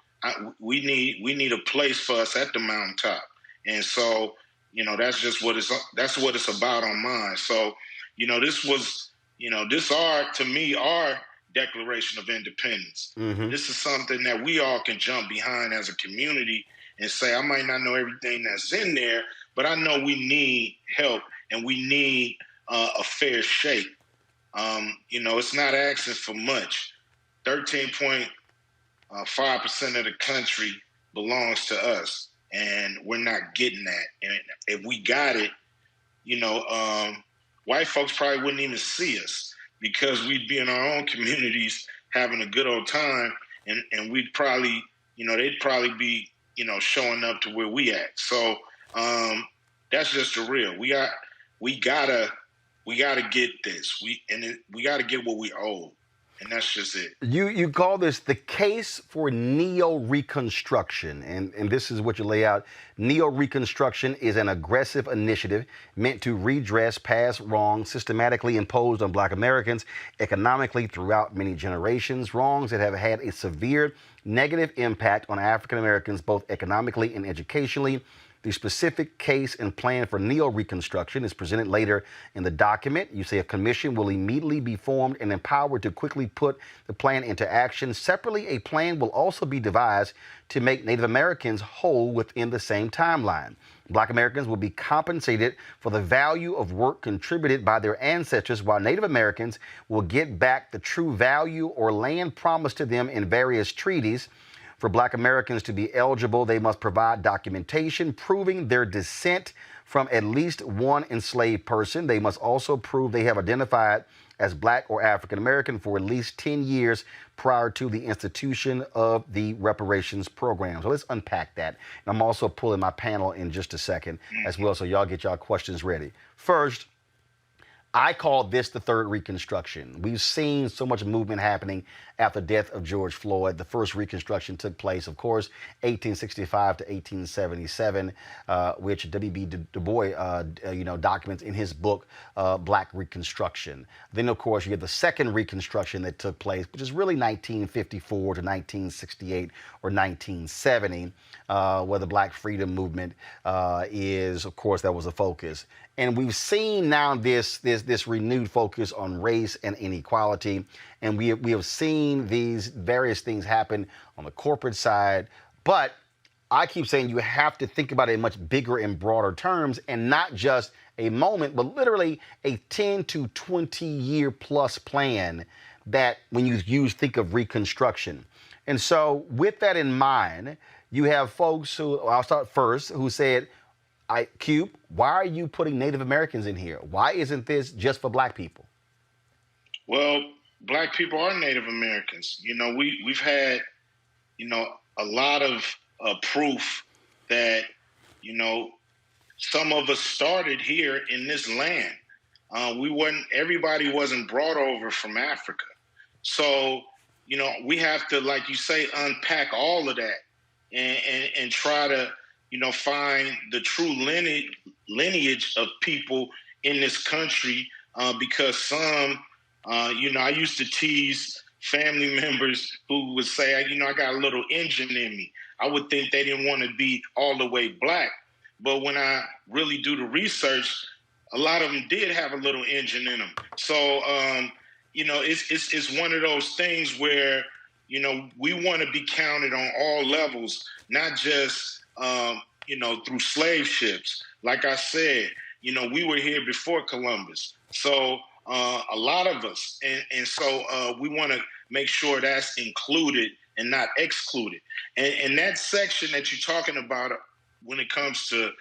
we need a place for us at the mountaintop, and so, you know, that's what it's about on mine. So, you know, this to me our Declaration of Independence. Mm-hmm. This is something that we all can jump behind as a community and say, I might not know everything that's in there, but I know we need help and we need a fair shake. You know, it's not asking for much. 13.5% of the country belongs to us, and we're not getting that. And if we got it, you know, white folks probably wouldn't even see us, because we'd be in our own communities having a good old time, and we'd probably, you know, they'd probably be, you know, showing up to where we at. So that's just the real. We gotta get this. We gotta get what we owe. And that's just it. You call this the case for neo-reconstruction, and this is what you lay out. Neo-reconstruction is an aggressive initiative meant to redress past wrongs systematically imposed on Black Americans economically throughout many generations, wrongs that have had a severe negative impact on African Americans both economically and educationally. The specific case and plan for neo-reconstruction is presented later in the document. You say a commission will immediately be formed and empowered to quickly put the plan into action. Separately, a plan will also be devised to make Native Americans whole within the same timeline. Black Americans will be compensated for the value of work contributed by their ancestors, while Native Americans will get back the true value or land promised to them in various treaties. For Black Americans to be eligible, they must provide documentation proving their descent from at least one enslaved person. They must also prove they have identified as Black or African American for at least 10 years prior to the institution of the reparations program. So let's unpack that. And I'm also pulling my panel in just a second as well, so y'all get y'all questions ready. First, I call this the third Reconstruction. We've seen so much movement happening after the death of George Floyd. The first Reconstruction took place, of course, 1865 to 1877, which W.B. Du Bois, documents in his book, Black Reconstruction. Then, of course, you get the second Reconstruction that took place, which is really 1954 to 1968 or 1970, where the Black Freedom Movement is, of course, that was a focus. And we've seen now this renewed focus on race and inequality, and we have seen these various things happen on the corporate side. But I keep saying you have to think about it in much bigger and broader terms, and not just a moment, but literally a 10 to 20 year plus plan that when you think of Reconstruction. And so with that in mind, you have folks who, I'll start first, who said, Cube, why are you putting Native Americans in here? Why isn't this just for black people? Well, black people are Native Americans. You know, we've had, you know, a lot of proof that, you know, some of us started here in this land. Everybody wasn't brought over from Africa. So, you know, we have to, like you say, unpack all of that and try to, you know, find the true lineage of people in this country, because some, you know, I used to tease family members who would say, you know, I got a little Indian in me. I would think they didn't want to be all the way black. But when I really do the research, a lot of them did have a little Indian in them. So, you know, it's one of those things where, you know, we want to be counted on all levels, not just, you know, through slave ships. Like I said, you know, we were here before Columbus. So a lot of us. And so we want to make sure that's included and not excluded. And that section that you're talking about when it comes to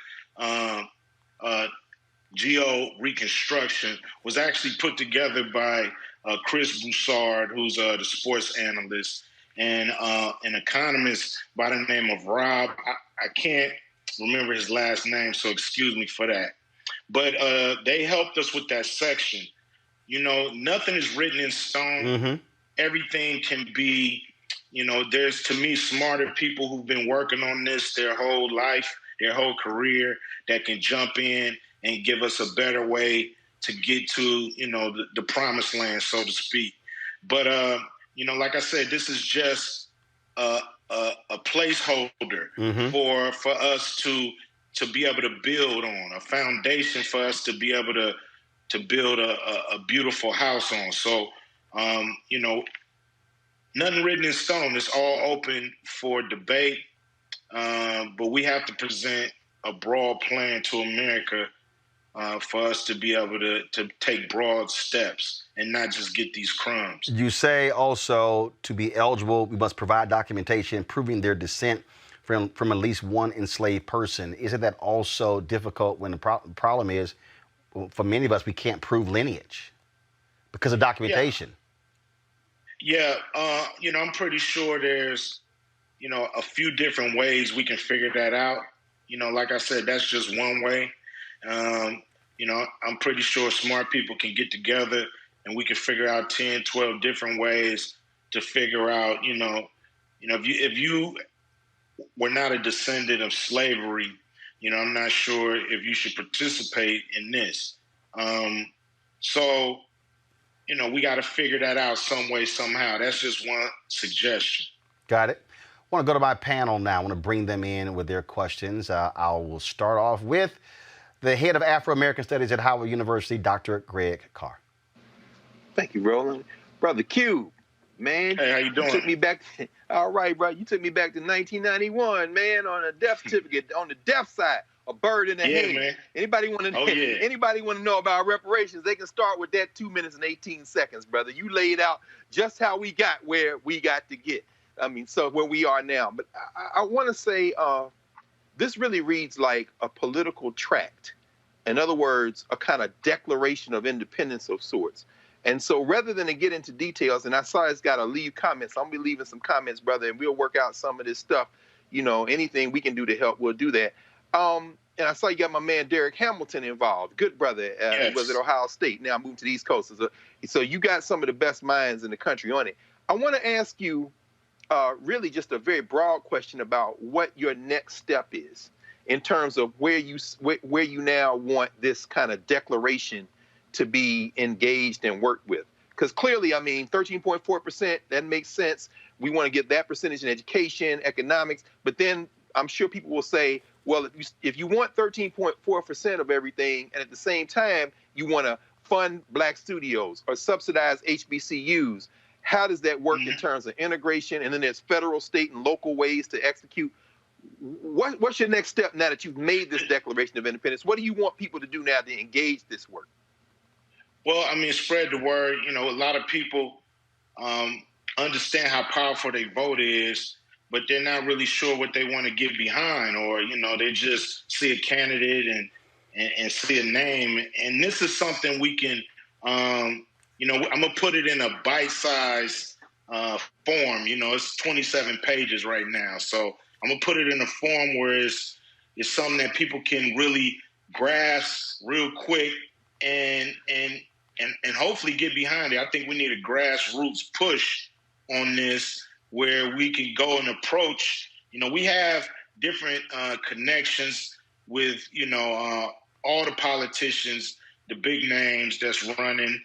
Geo-Reconstruction was actually put together by Chris Broussard, who's the sports analyst, and an economist by the name of Rob. I can't remember his last name, so excuse me for that. But they helped us with that section. You know, nothing is written in stone. Mm-hmm. Everything can be, you know, there's, to me, smarter people who've been working on this their whole life, their whole career, that can jump in and give us a better way to get to, you know, the promised land, so to speak. But, you know, like I said, this is just a placeholder mm-hmm. for us to be able to build on, a foundation for us to be able to build a beautiful house on. So, you know, nothing written in stone. It's all open for debate, but we have to present a broad plan to America for us to be able to take broad steps and not just get these crumbs. You say also to be eligible, we must provide documentation proving their descent from at least one enslaved person. Isn't that also difficult when the problem is, for many of us, we can't prove lineage because of documentation? Yeah, you know, I'm pretty sure there's, you know, a few different ways we can figure that out. You know, like I said, that's just one way. You know, I'm pretty sure smart people can get together and we can figure out 10, 12 different ways to figure out, you know, if you were not a descendant of slavery, you know, I'm not sure if you should participate in this. So, you know, we got to figure that out some way, somehow. That's just one suggestion. Got it. I want to go to my panel now. I want to bring them in with their questions. I will start off with the head of Afro-American Studies at Howard University, Dr. Greg Carr. Thank you, Roland. Brother Q, man. Hey, how you doing? You took me back. All right, bro. You took me back to 1991, man, on a death certificate, on the death side, a bird in the hand. Man. Anybody want to know about reparations, they can start with that 2 minutes and 18 seconds, brother. You laid out just how we got where we got to get. I mean, so where we are now. But I want to say this really reads like a political tract. In other words, a kind of declaration of independence of sorts. And so rather than to get into details, and I saw it's got to leave comments, I'm going to be leaving some comments, brother, and we'll work out some of this stuff. You know, anything we can do to help, we'll do that. And I saw you got my man Derek Hamilton involved. Good brother. Yes. He was at Ohio State. Now moved to the East Coast. So you got some of the best minds in the country on it. I want to ask you really just a very broad question about what your next step is in terms of where you now want this kind of declaration to be engaged and worked with. Because clearly, I mean, 13.4%, that makes sense. We want to get that percentage in education, economics. But then I'm sure people will say, well, if you want 13.4% of everything, and at the same time, you want to fund black studios or subsidize HBCUs, how does that work in terms of integration? And then there's federal, state, and local ways to execute. What's your next step now that you've made this Declaration of Independence? What do you want people to do now to engage this work? Well, I mean, spread the word. You know, a lot of people understand how powerful their vote is, but they're not really sure what they want to get behind, or, you know, they just see a candidate and see a name. And this is something we can, you know, I'm going to put it in a bite-sized form. You know, it's 27 pages right now. So I'm going to put it in a form where it's something that people can really grasp real quick and hopefully get behind it. I think we need a grassroots push on this where we can go and approach. You know, we have different connections with, you know, all the politicians, the big names that's running,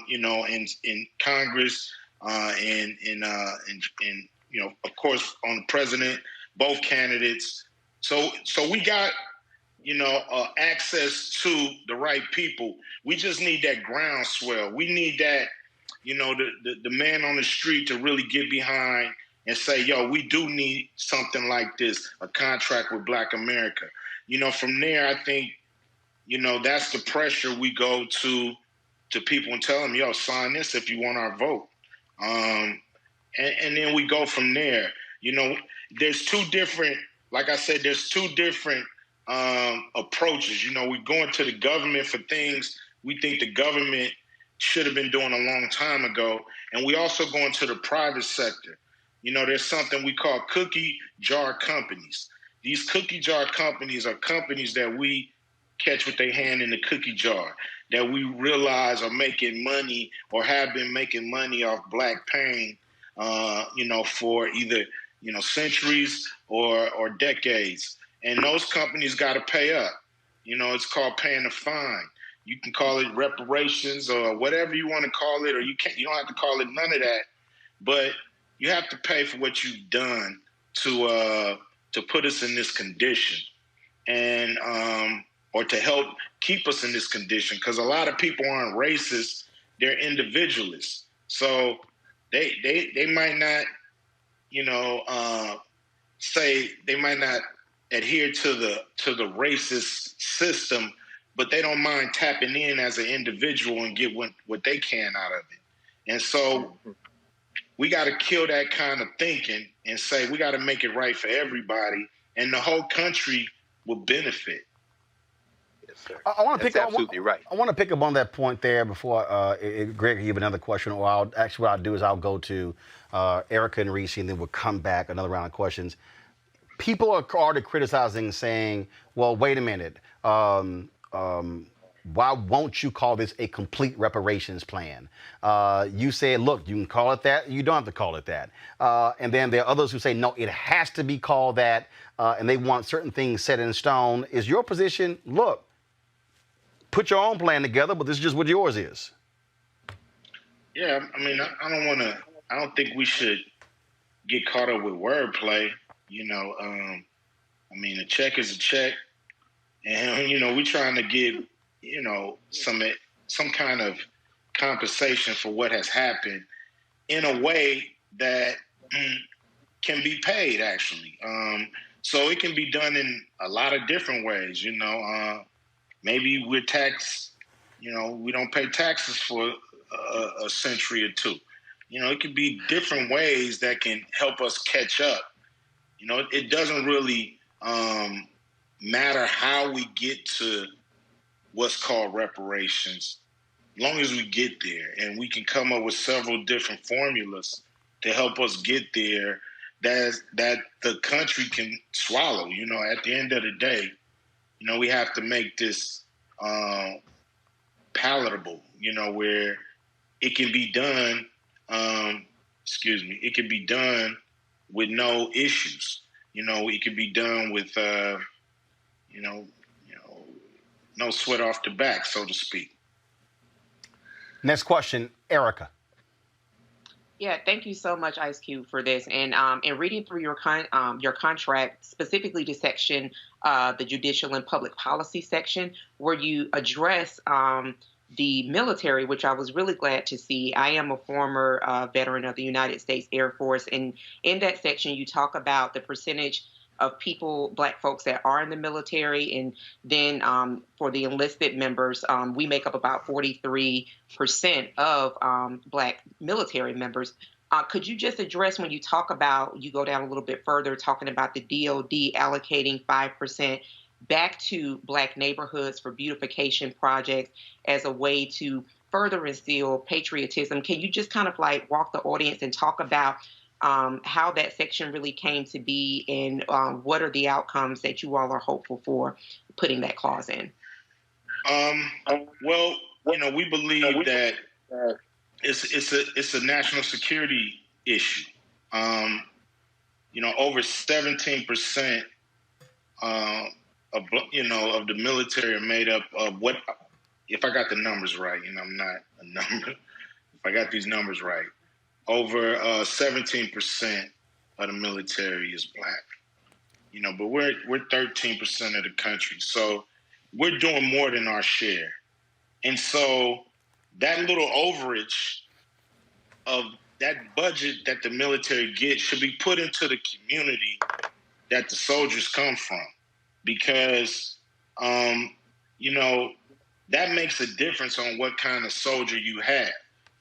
you know, in Congress, and you know, of course, on the president, both candidates. So we got, you know, access to the right people. We just need that groundswell. We need that, you know, the man on the street to really get behind and say, yo, we do need something like this, a contract with Black America. You know, from there, I think, you know, that's the pressure we go to people and tell them, yo, sign this if you want our vote. And then we go from there. You know, there's two different, like I said, there's two different approaches. You know, we're going to the government for things we think the government should have been doing a long time ago. And we also go into the private sector. You know, there's something we call cookie jar companies. These cookie jar companies are companies that we catch with their hand in the cookie jar, that we realize are making money or have been making money off Black pain, you know, for either, you know, centuries or decades. And those companies got to pay up. You know, it's called paying a fine. You can call it reparations or whatever you want to call it, or you don't have to call it none of that. But you have to pay for what you've done to put us in this condition, and or to help keep us in this condition. Because a lot of people aren't racist; they're individualists. So they might not, you know, say they might not adhere to the racist system, but they don't mind tapping in as an individual and get what they can out of it. And so we got to kill that kind of thinking and say we got to make it right for everybody, and the whole country will benefit. Yes, sir. I want to pick absolutely right. I want to pick up on that point there before Greg can give another question, or what I'll do is I'll go to Erica and Reese, and then we'll come back another round of questions. People are already criticizing, saying, well, wait a minute. Why won't you call this a complete reparations plan? You said, look, you can call it that. You don't have to call it that. And then there are others who say, no, it has to be called that. And they want certain things set in stone. Is your position, look, put your own plan together, but this is just what yours is? Yeah, I mean, I don't think we should get caught up with wordplay. You know, I mean, a check is a check. And, you know, we're trying to give, you know, some kind of compensation for what has happened in a way that can be paid, actually. So it can be done in a lot of different ways, you know. Maybe we're taxed, you know, we don't pay taxes for a century or two. You know, it could be different ways that can help us catch up. You know, it doesn't really matter how we get to what's called reparations, as long as we get there, and we can come up with several different formulas to help us get there that the country can swallow. You know, at the end of the day, you know, we have to make this palatable, you know, where it can be done, it can be done with no issues. You know, it can be done with, no sweat off the back, so to speak. Next question, Erica. Yeah, thank you so much, Ice Cube, for this. And in reading through your contract, specifically the section, the judicial and public policy section, where you address the military, which I was really glad to see. I am a former veteran of the United States Air Force, and in that section, you talk about the percentage of people, Black folks that are in the military. And then for the enlisted members, we make up about 43% of Black military members. Could you just address, when you talk about, you go down a little bit further, talking about the DOD allocating 5% back to Black neighborhoods for beautification projects as a way to further instill patriotism? Can you just kind of like walk the audience and talk about how that section really came to be, and what are the outcomes that you all are hopeful for putting that clause in? Well, we believe that it's a national security issue. Over 17% of the military are made up of what, if I got the numbers right, I'm not a number. If I got these numbers right, over 17% of the military is Black. But we're 13% of the country, so we're doing more than our share. And so that little overage of that budget that the military gets should be put into the community that the soldiers come from, because that makes a difference on what kind of soldier you have.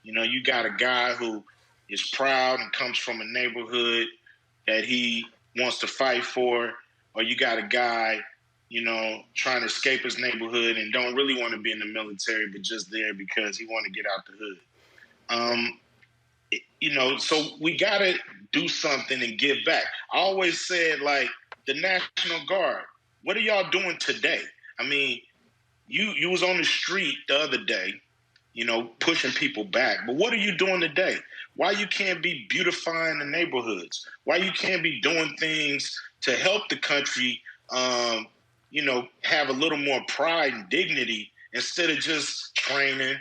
You got a guy who is proud and comes from a neighborhood that he wants to fight for, or you got a guy, trying to escape his neighborhood and don't really want to be in the military, but just there because he want to get out the hood. So we got to do something and give back. I always said, like, the National Guard, what are y'all doing today? I mean, you was on the street the other day, pushing people back. But what are you doing today? Why you can't be beautifying the neighborhoods? Why you can't be doing things to help the country, have a little more pride and dignity, instead of just training,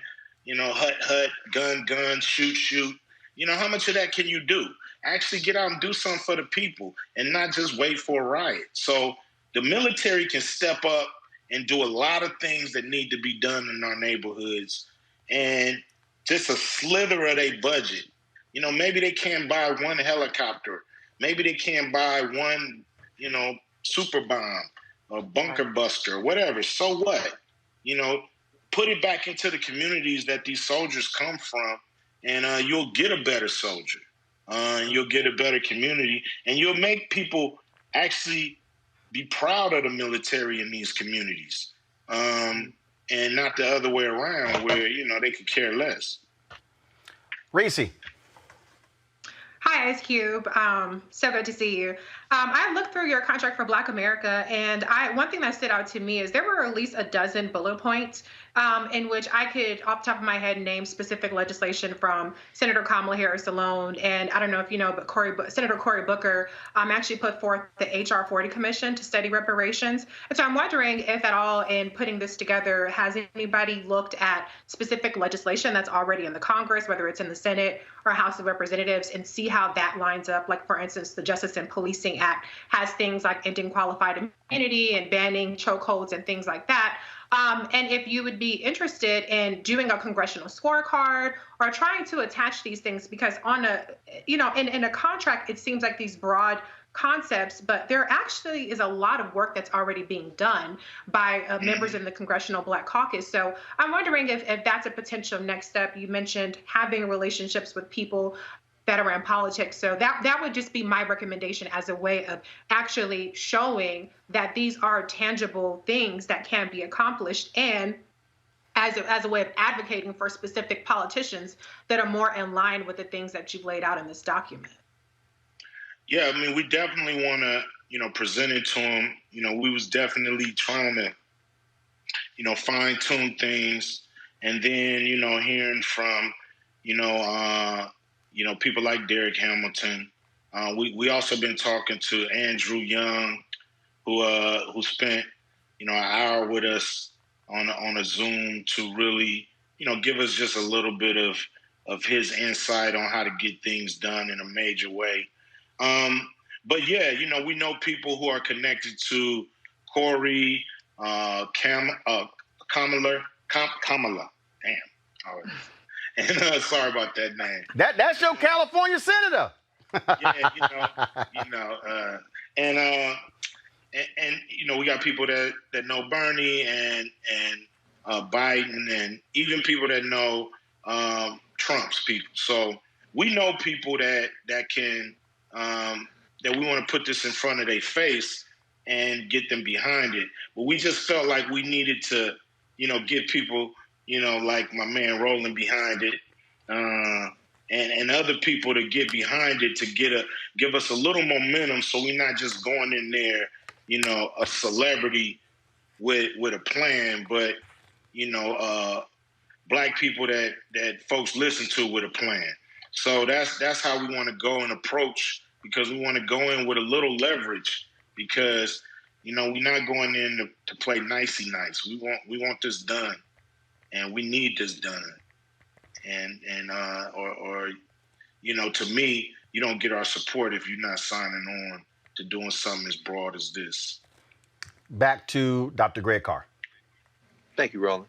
hut, gun, shoot. How much of that can you do? Actually get out and do something for the people and not just wait for a riot. So the military can step up and do a lot of things that need to be done in our neighborhoods, and just a slither of their budget. Maybe they can't buy one helicopter. Maybe they can't buy one, super bomb or bunker buster, whatever. So what? Put it back into the communities that these soldiers come from, and you'll get a better soldier. You'll get a better community, and you'll make people actually be proud of the military in these communities, and not the other way around, where they could care less. Reese. Hi, Ice Cube. So good to see you. I looked through your contract for Black America, and one thing that stood out to me is there were at least a dozen bullet points in which I could, off the top of my head, name specific legislation from Senator Kamala Harris alone. And I don't know if you know, but Senator Cory Booker actually put forth the HR 40 Commission to study reparations. And so I'm wondering if at all, in putting this together, has anybody looked at specific legislation that's already in the Congress, whether it's in the Senate or House of Representatives, and see how that lines up? Like, for instance, the Justice and Policing Act has things like ending qualified immunity and banning chokeholds and things like that. And if you would be interested in doing a congressional scorecard or trying to attach these things, because on in a contract, it seems like these broad concepts, but there actually is a lot of work that's already being done by members in the Congressional Black Caucus. So I'm wondering if that's a potential next step. You mentioned having relationships with people that are in politics. So that would just be my recommendation as a way of actually showing that these are tangible things that can be accomplished, and as a way of advocating for specific politicians that are more in line with the things that you've laid out in this document. Yeah, I mean, we definitely want to, present it to them. We was definitely trying to, fine tune things, and then, hearing from, people like Derek Hamilton. We also been talking to Andrew Young, who spent, an hour with us on a Zoom to really, give us just a little bit of his insight on how to get things done in a major way. But yeah, we know people who are connected to Cory, Kamala. Damn. All right. And sorry about that name. That's your California senator. Yeah, And you know, we got people that know Bernie and Biden, and even people that know Trump's people. So we know people that can that we want to put this in front of their face and get them behind it. But we just felt like we needed to, you know, get people, you know, like my man Roland behind it, and other people to get behind it to give us a little momentum, so we're not just going in there, you know, a celebrity with a plan, but you know, black people that folks listen to with a plan. So that's how we want to go and approach, because we want to go in with a little leverage, because you know, we're not going in to play nicey nice. We want this done, and we need this done. And or you know, to me, you don't get our support if you're not signing on to doing something as broad as this. Back to Dr. Greg Carr. Thank you, Roland.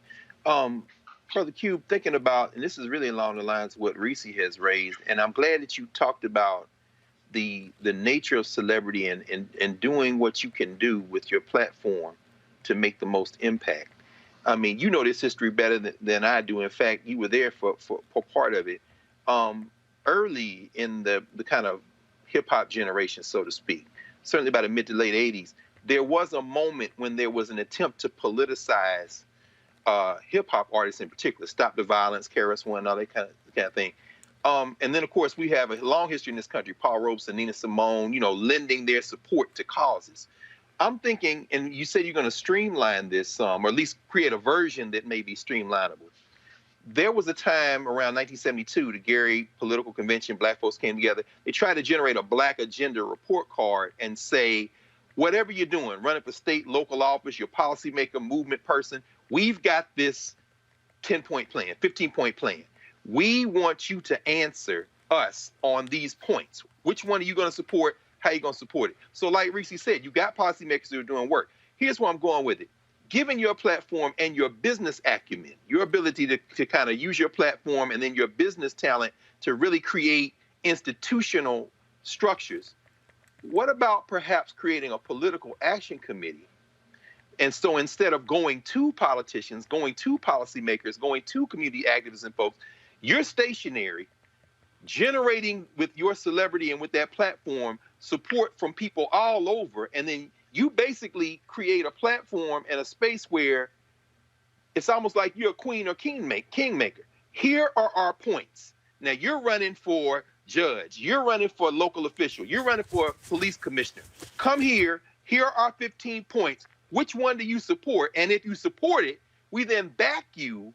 Brother Cube, thinking about, and this is really along the lines of what Reese has raised, and I'm glad that you talked about the nature of celebrity and doing what you can do with your platform to make the most impact. I mean, you know this history better than I do. In fact, you were there for part of it. Early in the kind of hip-hop generation, so to speak, certainly by the mid to late 80s, there was a moment when there was an attempt to politicize hip-hop artists in particular, Stop the Violence, KRS-One, all that kind of thing. And then, of course, we have a long history in this country, Paul Robeson, Nina Simone, you know, lending their support to causes. I'm thinking, and you said you're going to streamline this, or at least create a version that may be streamlinable. There was a time around 1972, the Gary Political Convention, black folks came together. They tried to generate a black agenda report card and say, whatever you're doing, running for state, local office, your policymaker, movement person, we've got this 10-point plan, 15-point plan. We want you to answer us on these points. Which one are you going to support? How are you going to support it? So like Reese said, you got policymakers who are doing work. Here's where I'm going with it. Given your platform and your business acumen, your ability to kind of use your platform and then your business talent to really create institutional structures, what about perhaps creating a political action committee? And so instead of going to politicians, going to policymakers, going to community activists and folks, you're stationary, generating with your celebrity and with that platform support from people all over, and then you basically create a platform and a space where it's almost like you're a queen or kingmaker. Here are our points. Now you're running for judge, you're running for local official, you're running for police commissioner. Come here, here are our 15 points. Which one do you support? And if you support it, we then back you,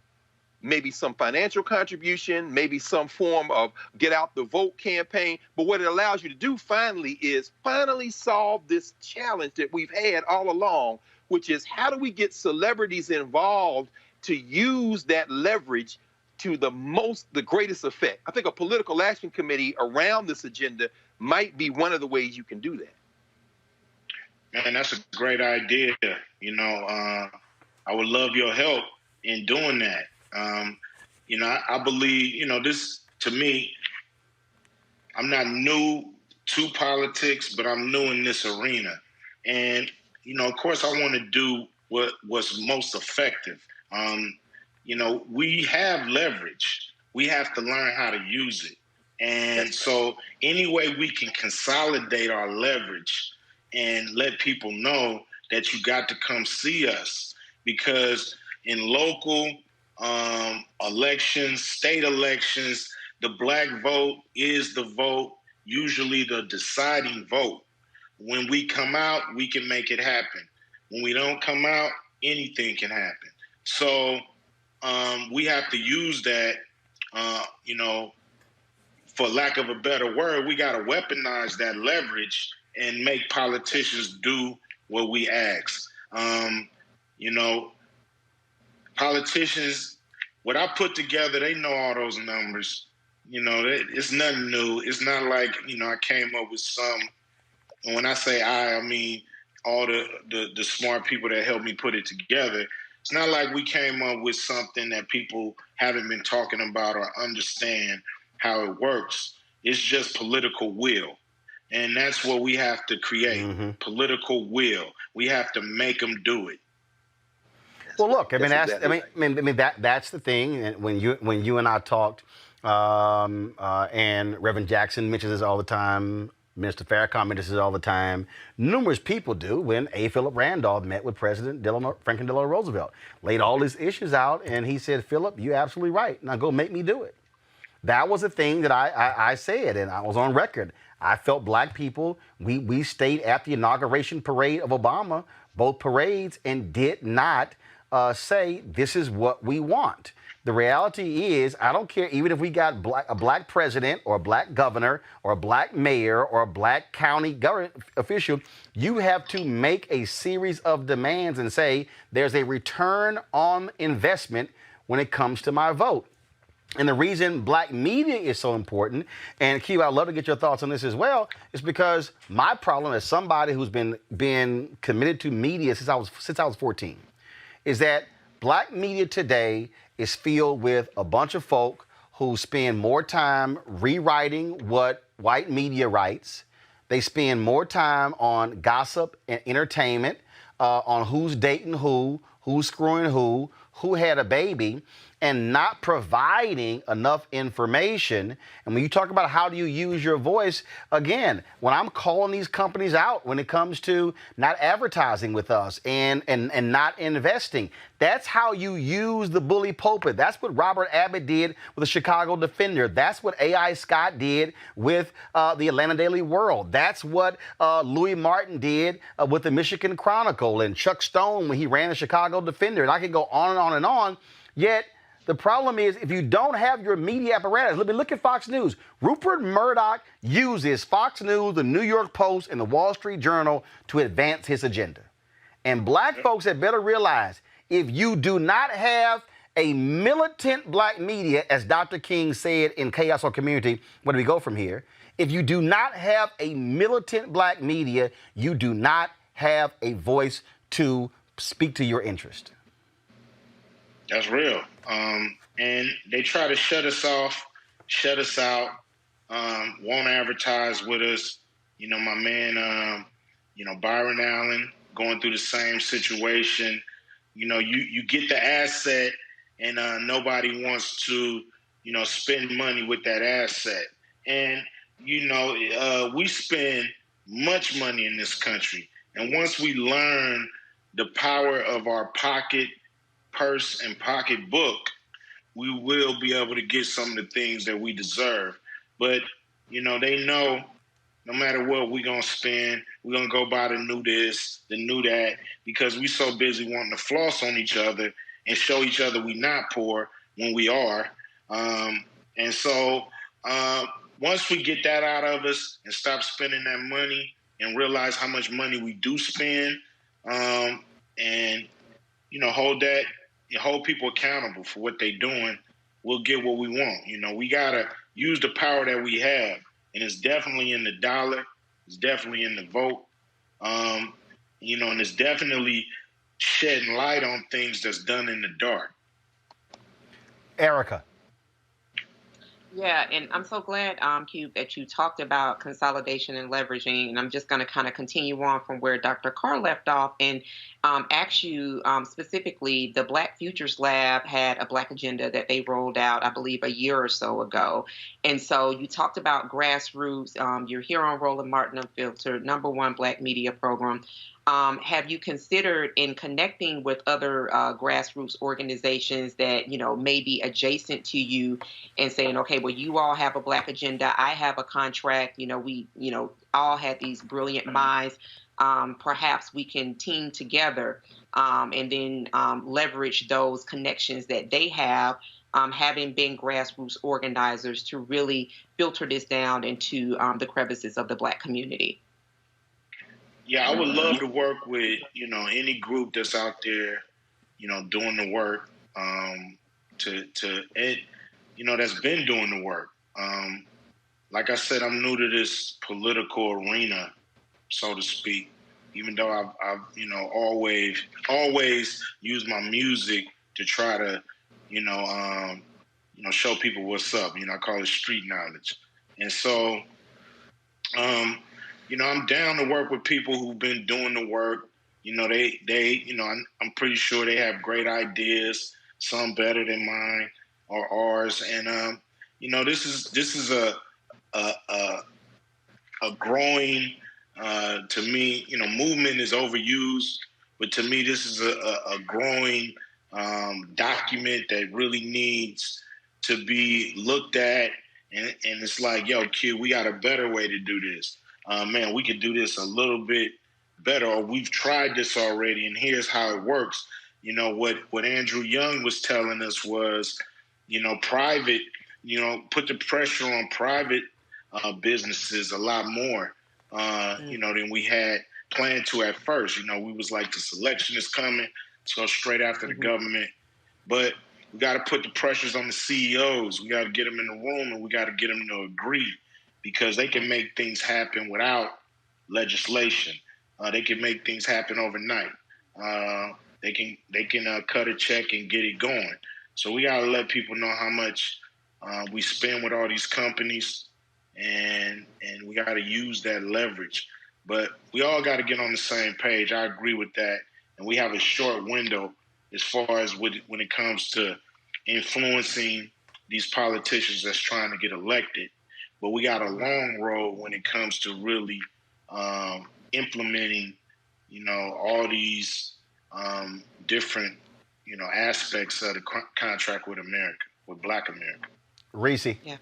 maybe some financial contribution, maybe some form of get out the vote campaign. But what it allows you to do finally is solve this challenge that we've had all along, which is how do we get celebrities involved to use that leverage to the greatest effect? I think a political action committee around this agenda might be one of the ways you can do that. Man, that's a great idea. You know, I would love your help in doing that. You know, I believe, you know, this, to me, I'm not new to politics, but I'm new in this arena. And, you know, of course, I want to do what's most effective. You know, we have leverage. We have to learn how to use it. And so any way we can consolidate our leverage and let people know that you got to come see us, because in local elections, state elections, the black vote is the vote, usually the deciding vote. When we come out, we can make it happen. When we don't come out, anything can happen. So we have to use that, you know, for lack of a better word, we got to weaponize that leverage and make politicians do what we ask. You know, politicians, what I put together, they know all those numbers. You know, it's nothing new. It's not like, you know, I came up with some. And when I say I mean all the smart people that helped me put it together. It's not like we came up with something that people haven't been talking about or understand how it works. It's just political will. And that's what we have to create, political will. We have to make them do it. Well, look, I mean, That's that's, exactly that's the thing. And when you and I talked, and Reverend Jackson mentions this all the time, Minister Farrakhan mentions this all the time. Numerous people do. When A. Philip Randolph met with President Franklin Delano Roosevelt, laid all these issues out, and he said, "Philip, you're absolutely right. Now go make me do it." That was the thing that I said, and I was on record. I felt black people, we stayed at the inauguration parade of Obama, both parades, and did not say, this is what we want. The reality is, I don't care, even if we got a black president or a black governor or a black mayor or a black county government official, you have to make a series of demands and say, there's a return on investment when it comes to my vote. And the reason black media is so important, and Q, I'd love to get your thoughts on this as well, is because my problem as somebody who's been committed to media since I was 14, is that black media today is filled with a bunch of folk who spend more time rewriting what white media writes. They spend more time on gossip and entertainment, on who's dating who's screwing who had a baby, and not providing enough information. And when you talk about how do you use your voice, again, when I'm calling these companies out when it comes to not advertising with us and not investing, that's how you use the bully pulpit. That's what Robert Abbott did with the Chicago Defender. That's what A.I. Scott did with the Atlanta Daily World. That's what Louis Martin did with the Michigan Chronicle, and Chuck Stone when he ran the Chicago Defender. And I could go on and on and on. Yet, the problem is, if you don't have your media apparatus, look at Fox News. Rupert Murdoch uses Fox News, the New York Post, and the Wall Street Journal to advance his agenda. And black folks had better realize, if you do not have a militant black media, as Dr. King said in Chaos or Community, where do we go from here? If you do not have a militant black media, you do not have a voice to speak to your interest. That's real. And they try to shut us off, shut us out, won't advertise with us. You know, my man, Byron Allen going through the same situation. You know, you get the asset and nobody wants to, spend money with that asset. And, we spend much money in this country. And once we learn the power of our purse and pocketbook, we will be able to get some of the things that we deserve. But, they know no matter what we're going to spend, we're going to go buy the new this, the new that, because we so busy wanting to floss on each other and show each other we not poor when we are. And so once we get that out of us and stop spending that money and realize how much money we do spend, and, hold people accountable for what they're doing, we'll get what we want. We got to use the power that we have. And it's definitely in the dollar. It's definitely in the vote. And it's definitely shedding light on things that's done in the dark. Erica. Yeah, and I'm so glad, Q, that you talked about consolidation and leveraging. And I'm just going to kind of continue on from where Dr. Carr left off and ask you specifically, the Black Futures Lab had a Black agenda that they rolled out, I believe, a year or so ago. And so you talked about grassroots. You're here on Roland Martin Unfiltered, #1 Black media program. Have you considered in connecting with other grassroots organizations that, may be adjacent to you and saying, okay, well, you all have a Black agenda. I have a contract. We, all had these brilliant minds. Perhaps we can team together and then leverage those connections that they have, having been grassroots organizers, to really filter this down into the crevices of the Black community. Yeah, I would love to work with, any group that's out there, doing the work, that's been doing the work. Like I said, I'm new to this political arena, so to speak, even though I've always used my music to try to, show people what's up. I call it street knowledge. And so, I'm down to work with people who've been doing the work. I'm pretty sure they have great ideas, some better than mine or ours. And this is a growing, to me, movement is overused, but to me, this is a growing document that really needs to be looked at. And it's like, yo, Q, we got a better way to do this. Man, we could do this a little bit better, or we've tried this already, and here's how it works. What Andrew Young was telling us was, private, put the pressure on private businesses a lot more, than we had planned to at first. We was like, the selection is coming, let's go straight after the government. But we got to put the pressures on the CEOs. We got to get them in the room, and we got to get them to agree, because they can make things happen without legislation. They can make things happen overnight. They can cut a check and get it going. So we got to let people know how much we spend with all these companies, and we got to use that leverage. But we all got to get on the same page. I agree with that. And we have a short window as far as when it comes to influencing these politicians that's trying to get elected. But we got a long road when it comes to really implementing, all these different, aspects of the contract with America, with Black America. Reese. Yeah.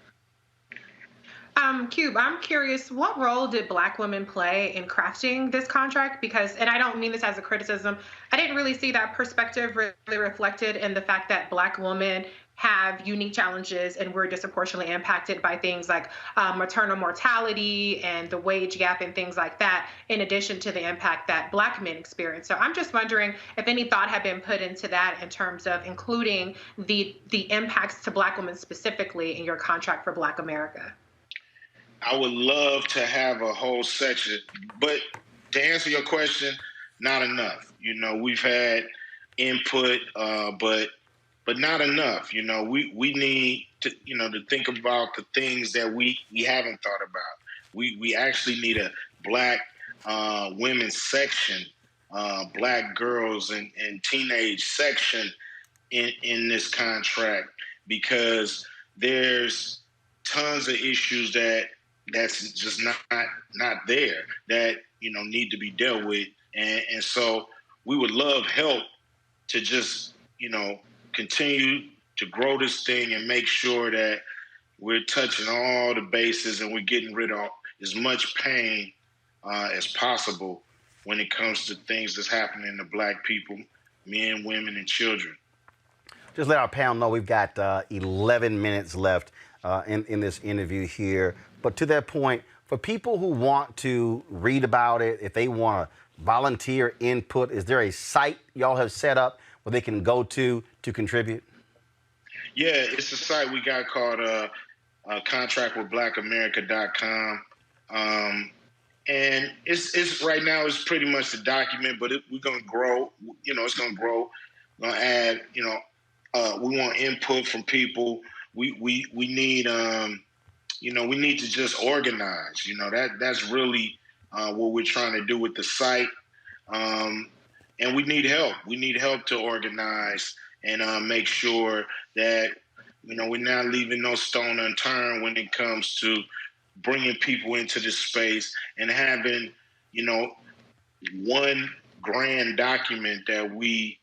Cube, I'm curious, what role did Black women play in crafting this contract? Because, and I don't mean this as a criticism, I didn't really see that perspective really reflected in the fact that Black women have unique challenges and we're disproportionately impacted by things like maternal mortality and the wage gap and things like that, in addition to the impact that Black men experience. So I'm just wondering if any thought had been put into that in terms of including the impacts to Black women specifically in your contract for Black America. I would love to have a whole section, but to answer your question, not enough. We've had input, but not enough. We need to, to think about the things that we haven't thought about. We actually need a Black women's section, Black girls and teenage section in this contract, because there's tons of issues that's just not there that need to be dealt with, and so we would love help to just continue to grow this thing and make sure that we're touching all the bases and we're getting rid of as much pain as possible when it comes to things that's happening to Black people, men, women, and children. Just let our panel know we've got 11 minutes left in this interview here. But to that point, for people who want to read about it, if they want to volunteer input, is there a site y'all have set up where they can go to contribute? Yeah, it's a site we got called contractwithblackamerica.com. And it's right now it's pretty much the document, but we're going to grow. It's going to grow. We're going to add, we want input from people. We need, we need to just organize. That's really what we're trying to do with the site. And we need help. We need help to organize and make sure that, we're not leaving no stone unturned when it comes to bringing people into this space and having, one grand document that we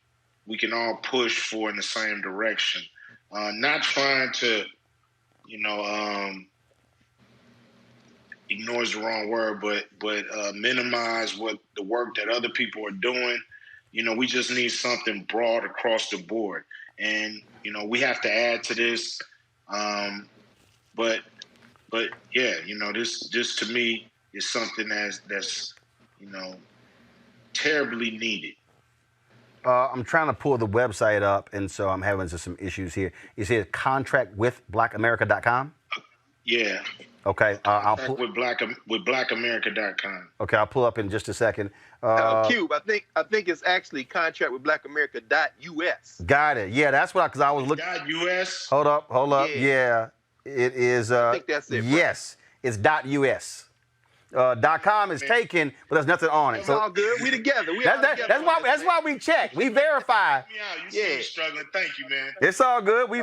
can all push for in the same direction. Not trying to, ignores the wrong word, but minimize what the work that other people are doing. We just need something broad across the board. And, we have to add to this. But yeah, this to me is something that's terribly needed. I'm trying to pull the website up, and so I'm having some issues here. You said contractwithblackamerica.com? Yeah. Okay. I'll pull with blackamerica.com. Okay, I'll pull up in just a second. Cube, I think it's actually contractwithblackamerica.us. Got it. Yeah, that's what because I was looking. .us. Hold up. Yeah, it is. I think that's it. Yes, it's .us. .com is taken, but there's nothing on it. It's all good. We together. That's why we check. We verify. You see me struggling. Thank you, man. It's all good. We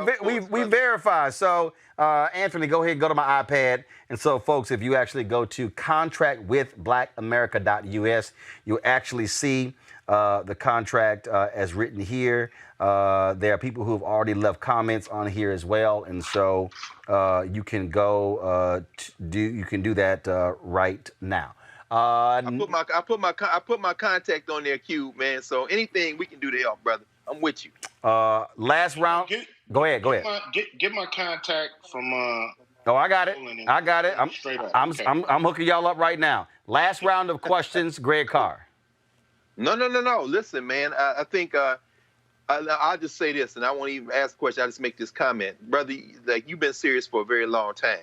verify. So, Anthony, go ahead and go to my iPad. And so, folks, if you actually go to contractwithblackamerica.us, you'll actually see the contract as written here. There are people who have already left comments on here as well, and so you can go do that right now. I put my contact on there, Q, man. So anything we can do to help, brother, I'm with you. Last round. Go ahead. Get my contact from. Oh, I got it. I'm straight up. I'm hooking y'all up right now. Last round of questions, Greg Carr. No. Listen, man. I think I'll just say this, and I won't even ask a question. I'll just make this comment, brother. Like, you've been serious for a very long time,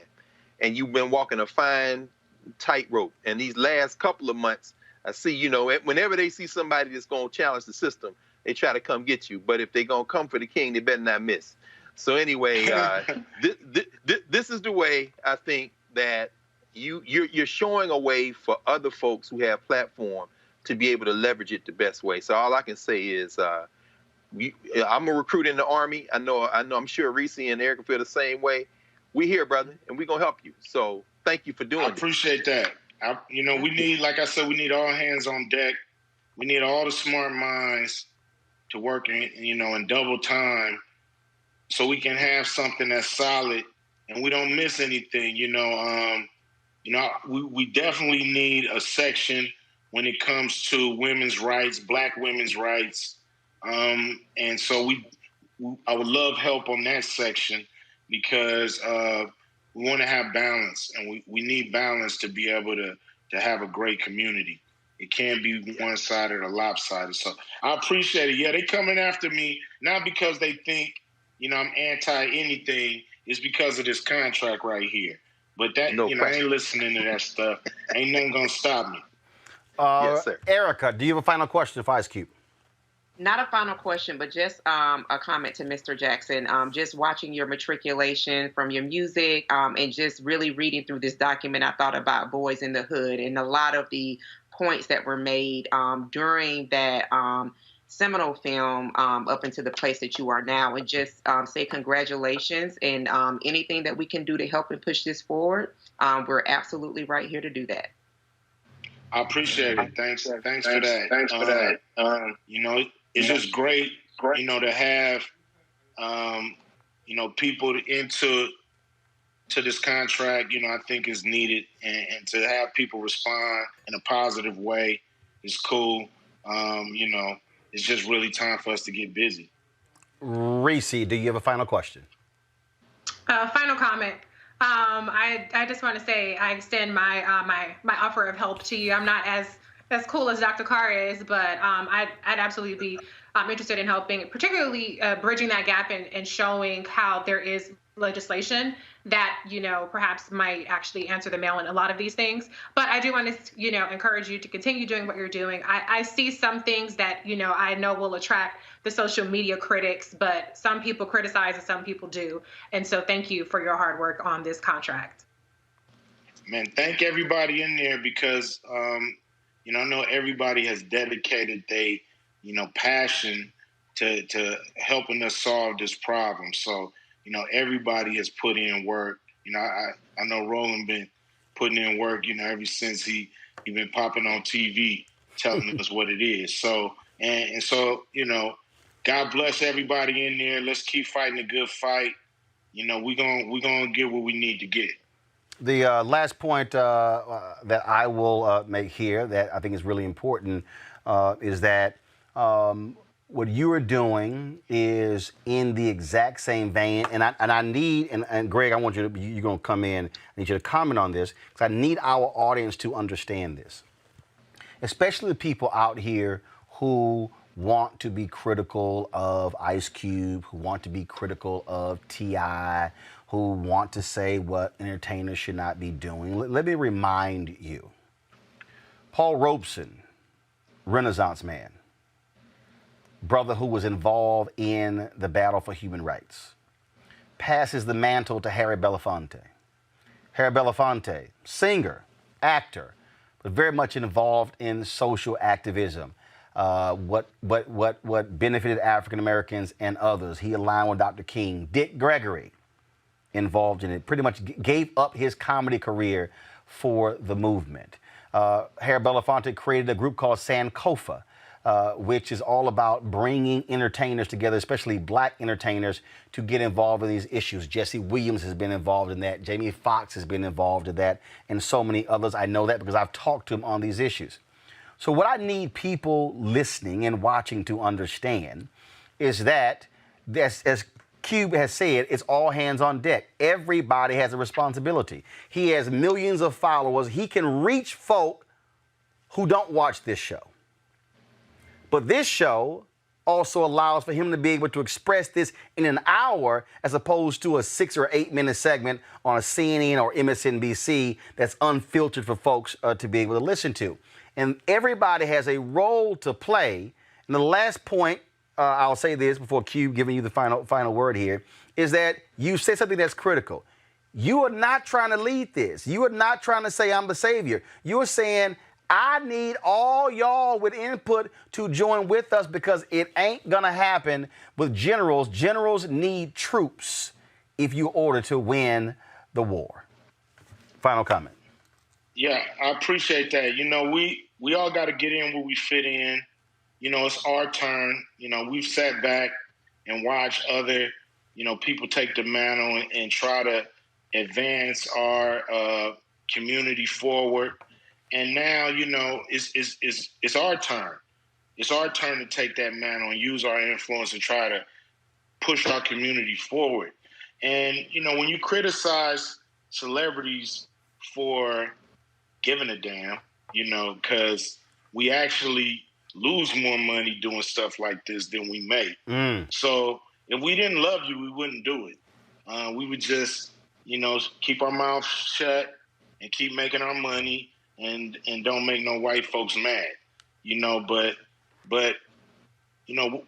and you've been walking a fine tightrope. And these last couple of months, I see, whenever they see somebody that's going to challenge the system, they try to come get you. But if they're going to come for the king, they better not miss. So anyway, this is the way I think that you're showing a way for other folks who have platform to be able to leverage it the best way. So all I can say is I'm a recruit in the Army. I know. I'm sure Reese and Erica feel the same way. We're here, brother, and we're going to help you. So thank you for doing it. I appreciate that. We need, like I said, we need all hands on deck. We need all the smart minds to work in double time so we can have something that's solid and we don't miss anything. We definitely need a section when it comes to women's rights, Black women's rights. And so I would love help on that section because we want to have balance, and we need balance to be able to have a great community. It can't be one-sided or lopsided. So I appreciate it. Yeah, they coming after me, not because they think, I'm anti-anything. It's because of this contract right here. But that, I ain't listening to that stuff. Ain't nothing going to stop me. Yes, sir. Erica, do you have a final question for Ice Cube? Not a final question, but just a comment to Mr. Jackson. Just watching your matriculation from your music and just really reading through this document, I thought about Boys in the Hood and a lot of the points that were made during that seminal film up into the place that you are now, and just say congratulations, and anything that we can do to help and push this forward, we're absolutely right here to do that. I appreciate it. Thanks for that. It's just great, to have, people into this contract, I think is needed, and to have people respond in a positive way is cool. It's just really time for us to get busy. Reese, do you have a final question? Final comment. I just want to say I extend my offer of help to you. I'm not as cool as Dr. Carr is, but I'd absolutely be interested in helping, particularly bridging that gap and showing how there is legislation that, perhaps might actually answer the mail in a lot of these things. But I do want to, encourage you to continue doing what you're doing. I see some things that, I know will attract the social media critics, but some people criticize and some people do. And so thank you for your hard work on this contract. Man, thank everybody in there because, I know everybody has dedicated their, passion to helping us solve this problem. So, everybody has put in work. I know Roland been putting in work, ever since he been popping on TV telling us what it is. So, and so, God bless everybody in there. Let's keep fighting a good fight. We're gonna get what we need to get. The last point that I will make here that I think is really important is that what you are doing is in the exact same vein, and I need, and Greg, I want you're going to come in, I need you to comment on this, because I need our audience to understand this, especially the people out here who want to be critical of Ice Cube, who want to be critical of T.I., who want to say what entertainers should not be doing. Let me remind you, Paul Robeson, Renaissance man, brother who was involved in the battle for human rights, passes the mantle to Harry Belafonte. Harry Belafonte, singer, actor, but very much involved in social activism. What benefited African Americans and others. He aligned with Dr. King. Dick Gregory, involved in it, pretty much gave up his comedy career for the movement. Harry Belafonte created a group called Sankofa, which is all about bringing entertainers together, especially black entertainers, to get involved in these issues. Jesse Williams has been involved in that. Jamie Foxx has been involved in that, and so many others. I know that because I've talked to them on these issues. So what I need people listening and watching to understand is that, as Cube has said, it's all hands on deck. Everybody has a responsibility. He has millions of followers. He can reach folk who don't watch this show. But this show also allows for him to be able to express this in an hour as opposed to a 6 or 8 minute segment on a CNN or MSNBC that's unfiltered for folks to be able to listen to. And everybody has a role to play. And the last point, I'll say this before Cube giving you the final word here, is that you said something that's critical. You are not trying to lead this. You are not trying to say I'm the savior. You are saying I need all y'all with input to join with us because it ain't going to happen with generals. Generals need troops if you order to win the war. Final comment. Yeah, I appreciate that. You know, we all got to get in where we fit in. You know, it's our turn. You know, we've sat back and watched other, people take the mantle and try to advance our community forward. And now, it's our turn. It's our turn to take that mantle and use our influence and try to push our community forward. And, when you criticize celebrities for giving a damn, because we actually lose more money doing stuff like this than we make. So if we didn't love you, we wouldn't do it. We would just, keep our mouths shut and keep making our money and don't make no white folks mad, but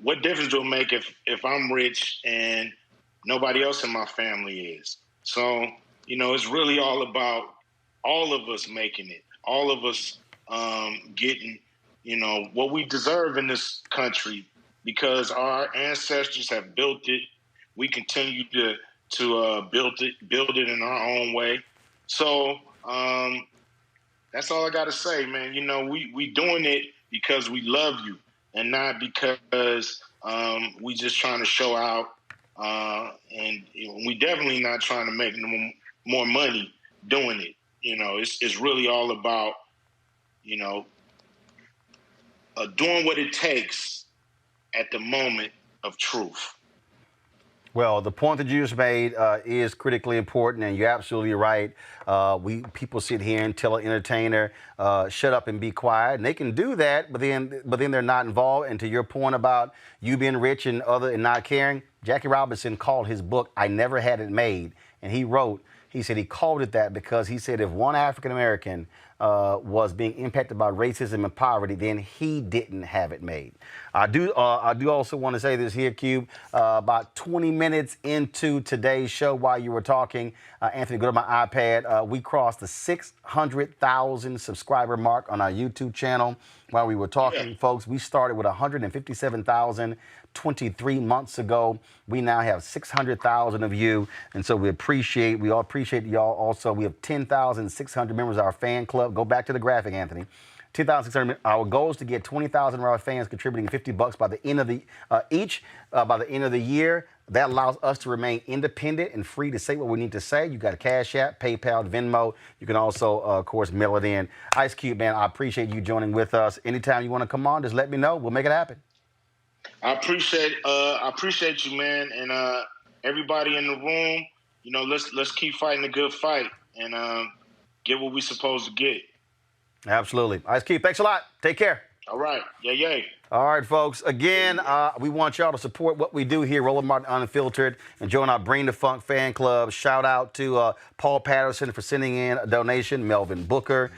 what difference do it make if I'm rich and nobody else in my family is? So, it's really all about all of us making it, all of us getting, what we deserve in this country because our ancestors have built it. We continue to build it in our own way. So that's all I got to say, man. We doing it because we love you and not because we just trying to show out. And we definitely not trying to make more money doing it. It's really all about, doing what it takes at the moment of truth. Well, the point that you just made is critically important, and you're absolutely right. People sit here and tell an entertainer, shut up and be quiet, and they can do that, but then they're not involved. And to your point about you being rich and not caring, Jackie Robinson called his book "I Never Had It Made," and he said he called it that because he said if one African American was being impacted by racism and poverty, then he didn't have it made. I do also want to say this here, Cube. About 20 minutes into today's show, while you were talking, Anthony, go to my iPad. We crossed the 600,000 subscriber mark on our YouTube channel. While we were talking, folks, we started with 157,000 23 months ago. We now have 600,000 of you, and so we all appreciate y'all. Also, we have 10,600 members of our fan club. Go back to the graphic, Anthony. 10,600. Our goal is to get 20,000 of our fans contributing $50 by the end of the by the end of the year. That allows us to remain independent and free to say what we need to say. You got a Cash App, PayPal, Venmo. You can also, of course, mail it in. Ice Cube, man, I appreciate you joining with us. Anytime you want to come on, just let me know. We'll make it happen. I appreciate you, man, and everybody in the room. Let's keep fighting a good fight and get what we're supposed to get. Absolutely. Ice Cube, thanks a lot. Take care. All right. Yay. All right, folks. Again, we want y'all to support what we do here, Roland Martin Unfiltered, and join our Bring the Funk fan club. Shout out to Paul Patterson for sending in a donation, Melvin Booker,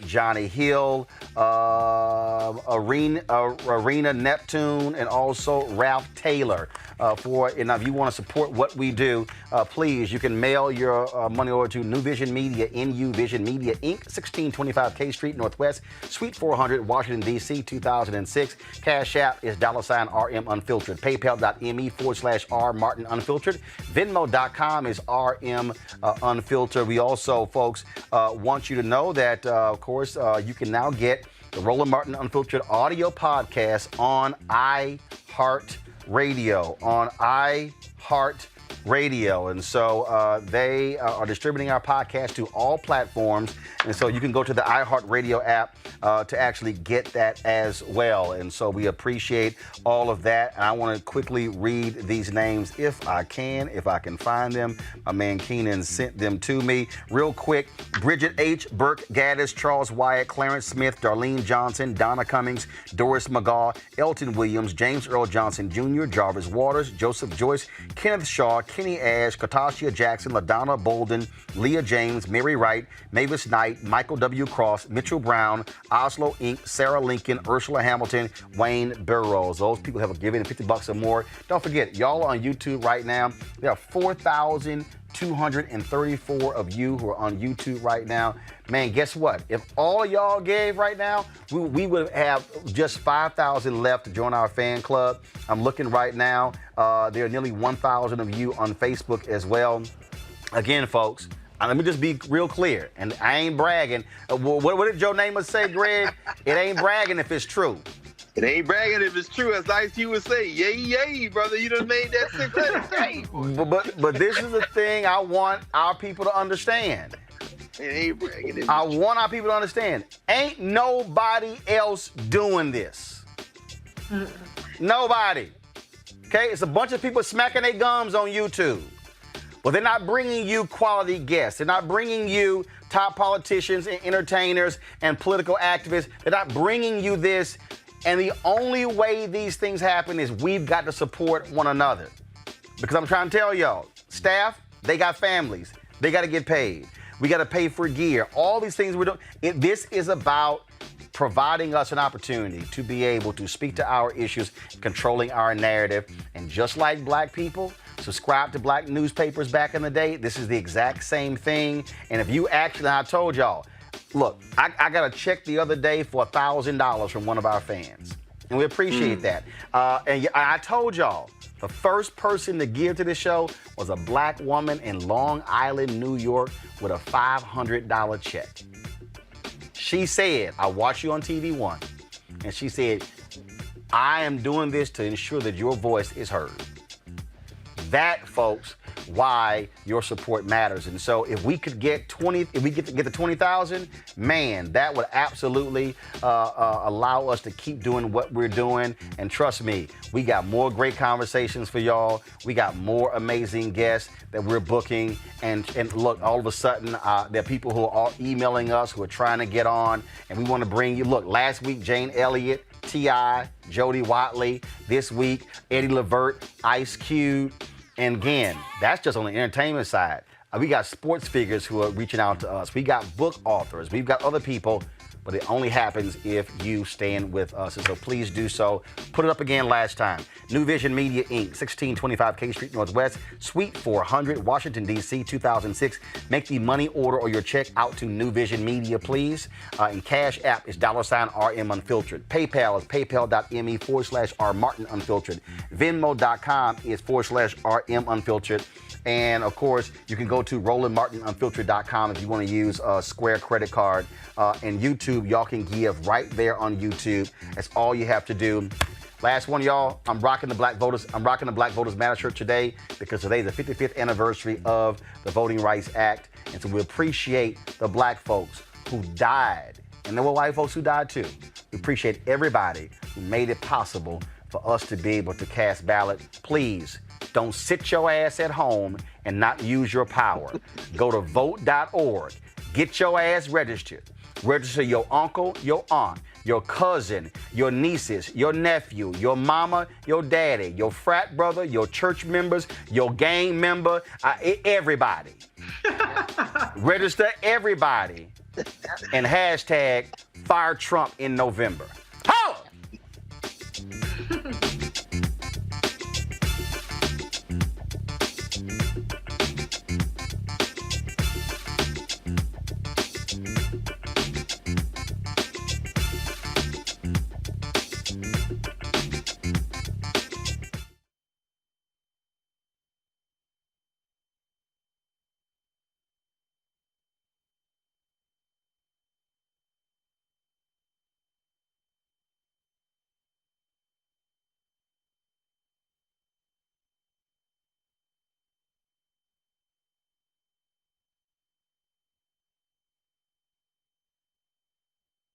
Johnny Hill, Arena Neptune, and also Ralph Taylor. And if you want to support what we do, please, you can mail your money over to New Vision Media, NU Vision Media, Inc., 1625 K Street Northwest, Suite 400, Washington, D.C., 2006. Cash App is $RM Unfiltered. PayPal.me/R Martin Unfiltered. Venmo.com is RM Unfiltered. We also, folks, want you to know that, of course, you can now get the Roland Martin Unfiltered audio podcast on iHeartRadio. And so they are distributing our podcast to all platforms. And so you can go to the iHeartRadio app to actually get that as well. And so we appreciate all of that. And I want to quickly read these names if I can find them. My man Keenan sent them to me real quick. Bridget H., Burke Gaddis, Charles Wyatt, Clarence Smith, Darlene Johnson, Donna Cummings, Doris McGaw, Elton Williams, James Earl Johnson Jr., Jarvis Waters, Joseph Joyce, Kenneth Shaw, Kenny Ash, Katashia Jackson, LaDonna Bolden, Leah James, Mary Wright, Mavis Knight, Michael W. Cross, Mitchell Brown, Oslo Inc., Sarah Lincoln, Ursula Hamilton, Wayne Burrows. Those people have given $50 or more. Don't forget, y'all are on YouTube right now. There are 4,234 of you who are on YouTube right now. Man, guess what? If all of y'all gave right now, we would have just 5,000 left to join our fan club. I'm looking right now. There are nearly 1,000 of you on Facebook as well. Again, folks, let me just be real clear, and I ain't bragging. What did Joe Namath say, Greg? It ain't bragging if it's true. It ain't bragging if it's true, as Ice Cube would say. Yay, yay, brother, you done made that 600K. But this is the thing I want our people to understand. It ain't bragging. I want our people to understand. Ain't nobody else doing this. Nobody. Okay? It's a bunch of people smacking their gums on YouTube. Well, they're not bringing you quality guests. They're not bringing you top politicians and entertainers and political activists. They're not bringing you this. And the only way these things happen is we've got to support one another. Because I'm trying to tell y'all, staff, they got families. They got to get paid. We got to pay for gear. All these things we're doing. This is about providing us an opportunity to be able to speak to our issues, controlling our narrative. And just like black people subscribe to black newspapers back in the day, this is the exact same thing. And if you actually, I told y'all, look, I got a check the other day for $1,000 from one of our fans. And we appreciate that. And I told y'all, the first person to give to this show was a black woman in Long Island, New York, with a $500 check. She said, I watched you on TV One, and she said, I am doing this to ensure that your voice is heard. That, folks, why your support matters. And so if we could get the 20,000, man, that would absolutely allow us to keep doing what we're doing. And trust me, we got more great conversations for y'all. We got more amazing guests that we're booking. And look, all of a sudden, there are people who are emailing us who are trying to get on. And we want to bring you, look, last week, Jane Elliott, T.I., Jody Watley. This week, Eddie Levert, Ice Cube. And again, that's just on the entertainment side. We got sports figures who are reaching out to us. We got book authors. We've got other people, but it only happens if you stand with us. And so please do so. Put it up again last time. New Vision Media, Inc., 1625 K Street Northwest, Suite 400, Washington, D.C., 2006. Make the money order or your check out to New Vision Media, please. And Cash App is $RM Unfiltered. PayPal is paypal.me/R Martin Unfiltered. Venmo.com is /RM Unfiltered. And of course, you can go to RolandMartinUnfiltered.com if you want to use a Square credit card. And YouTube, y'all can give right there on YouTube. That's all you have to do. Last one, y'all. I'm rocking the Black Voters Matter shirt today because today is the 55th anniversary of the Voting Rights Act. And so we appreciate the black folks who died. And there were white folks who died too. We appreciate everybody who made it possible for us to be able to cast ballot. Please don't sit your ass at home and not use your power. Go to vote.org. Get your ass registered. Register your uncle, your aunt, your cousin, your nieces, your nephew, your mama, your daddy, your frat brother, your church members, your gang member, everybody. Register everybody and hashtag Fire Trump in November. Holla!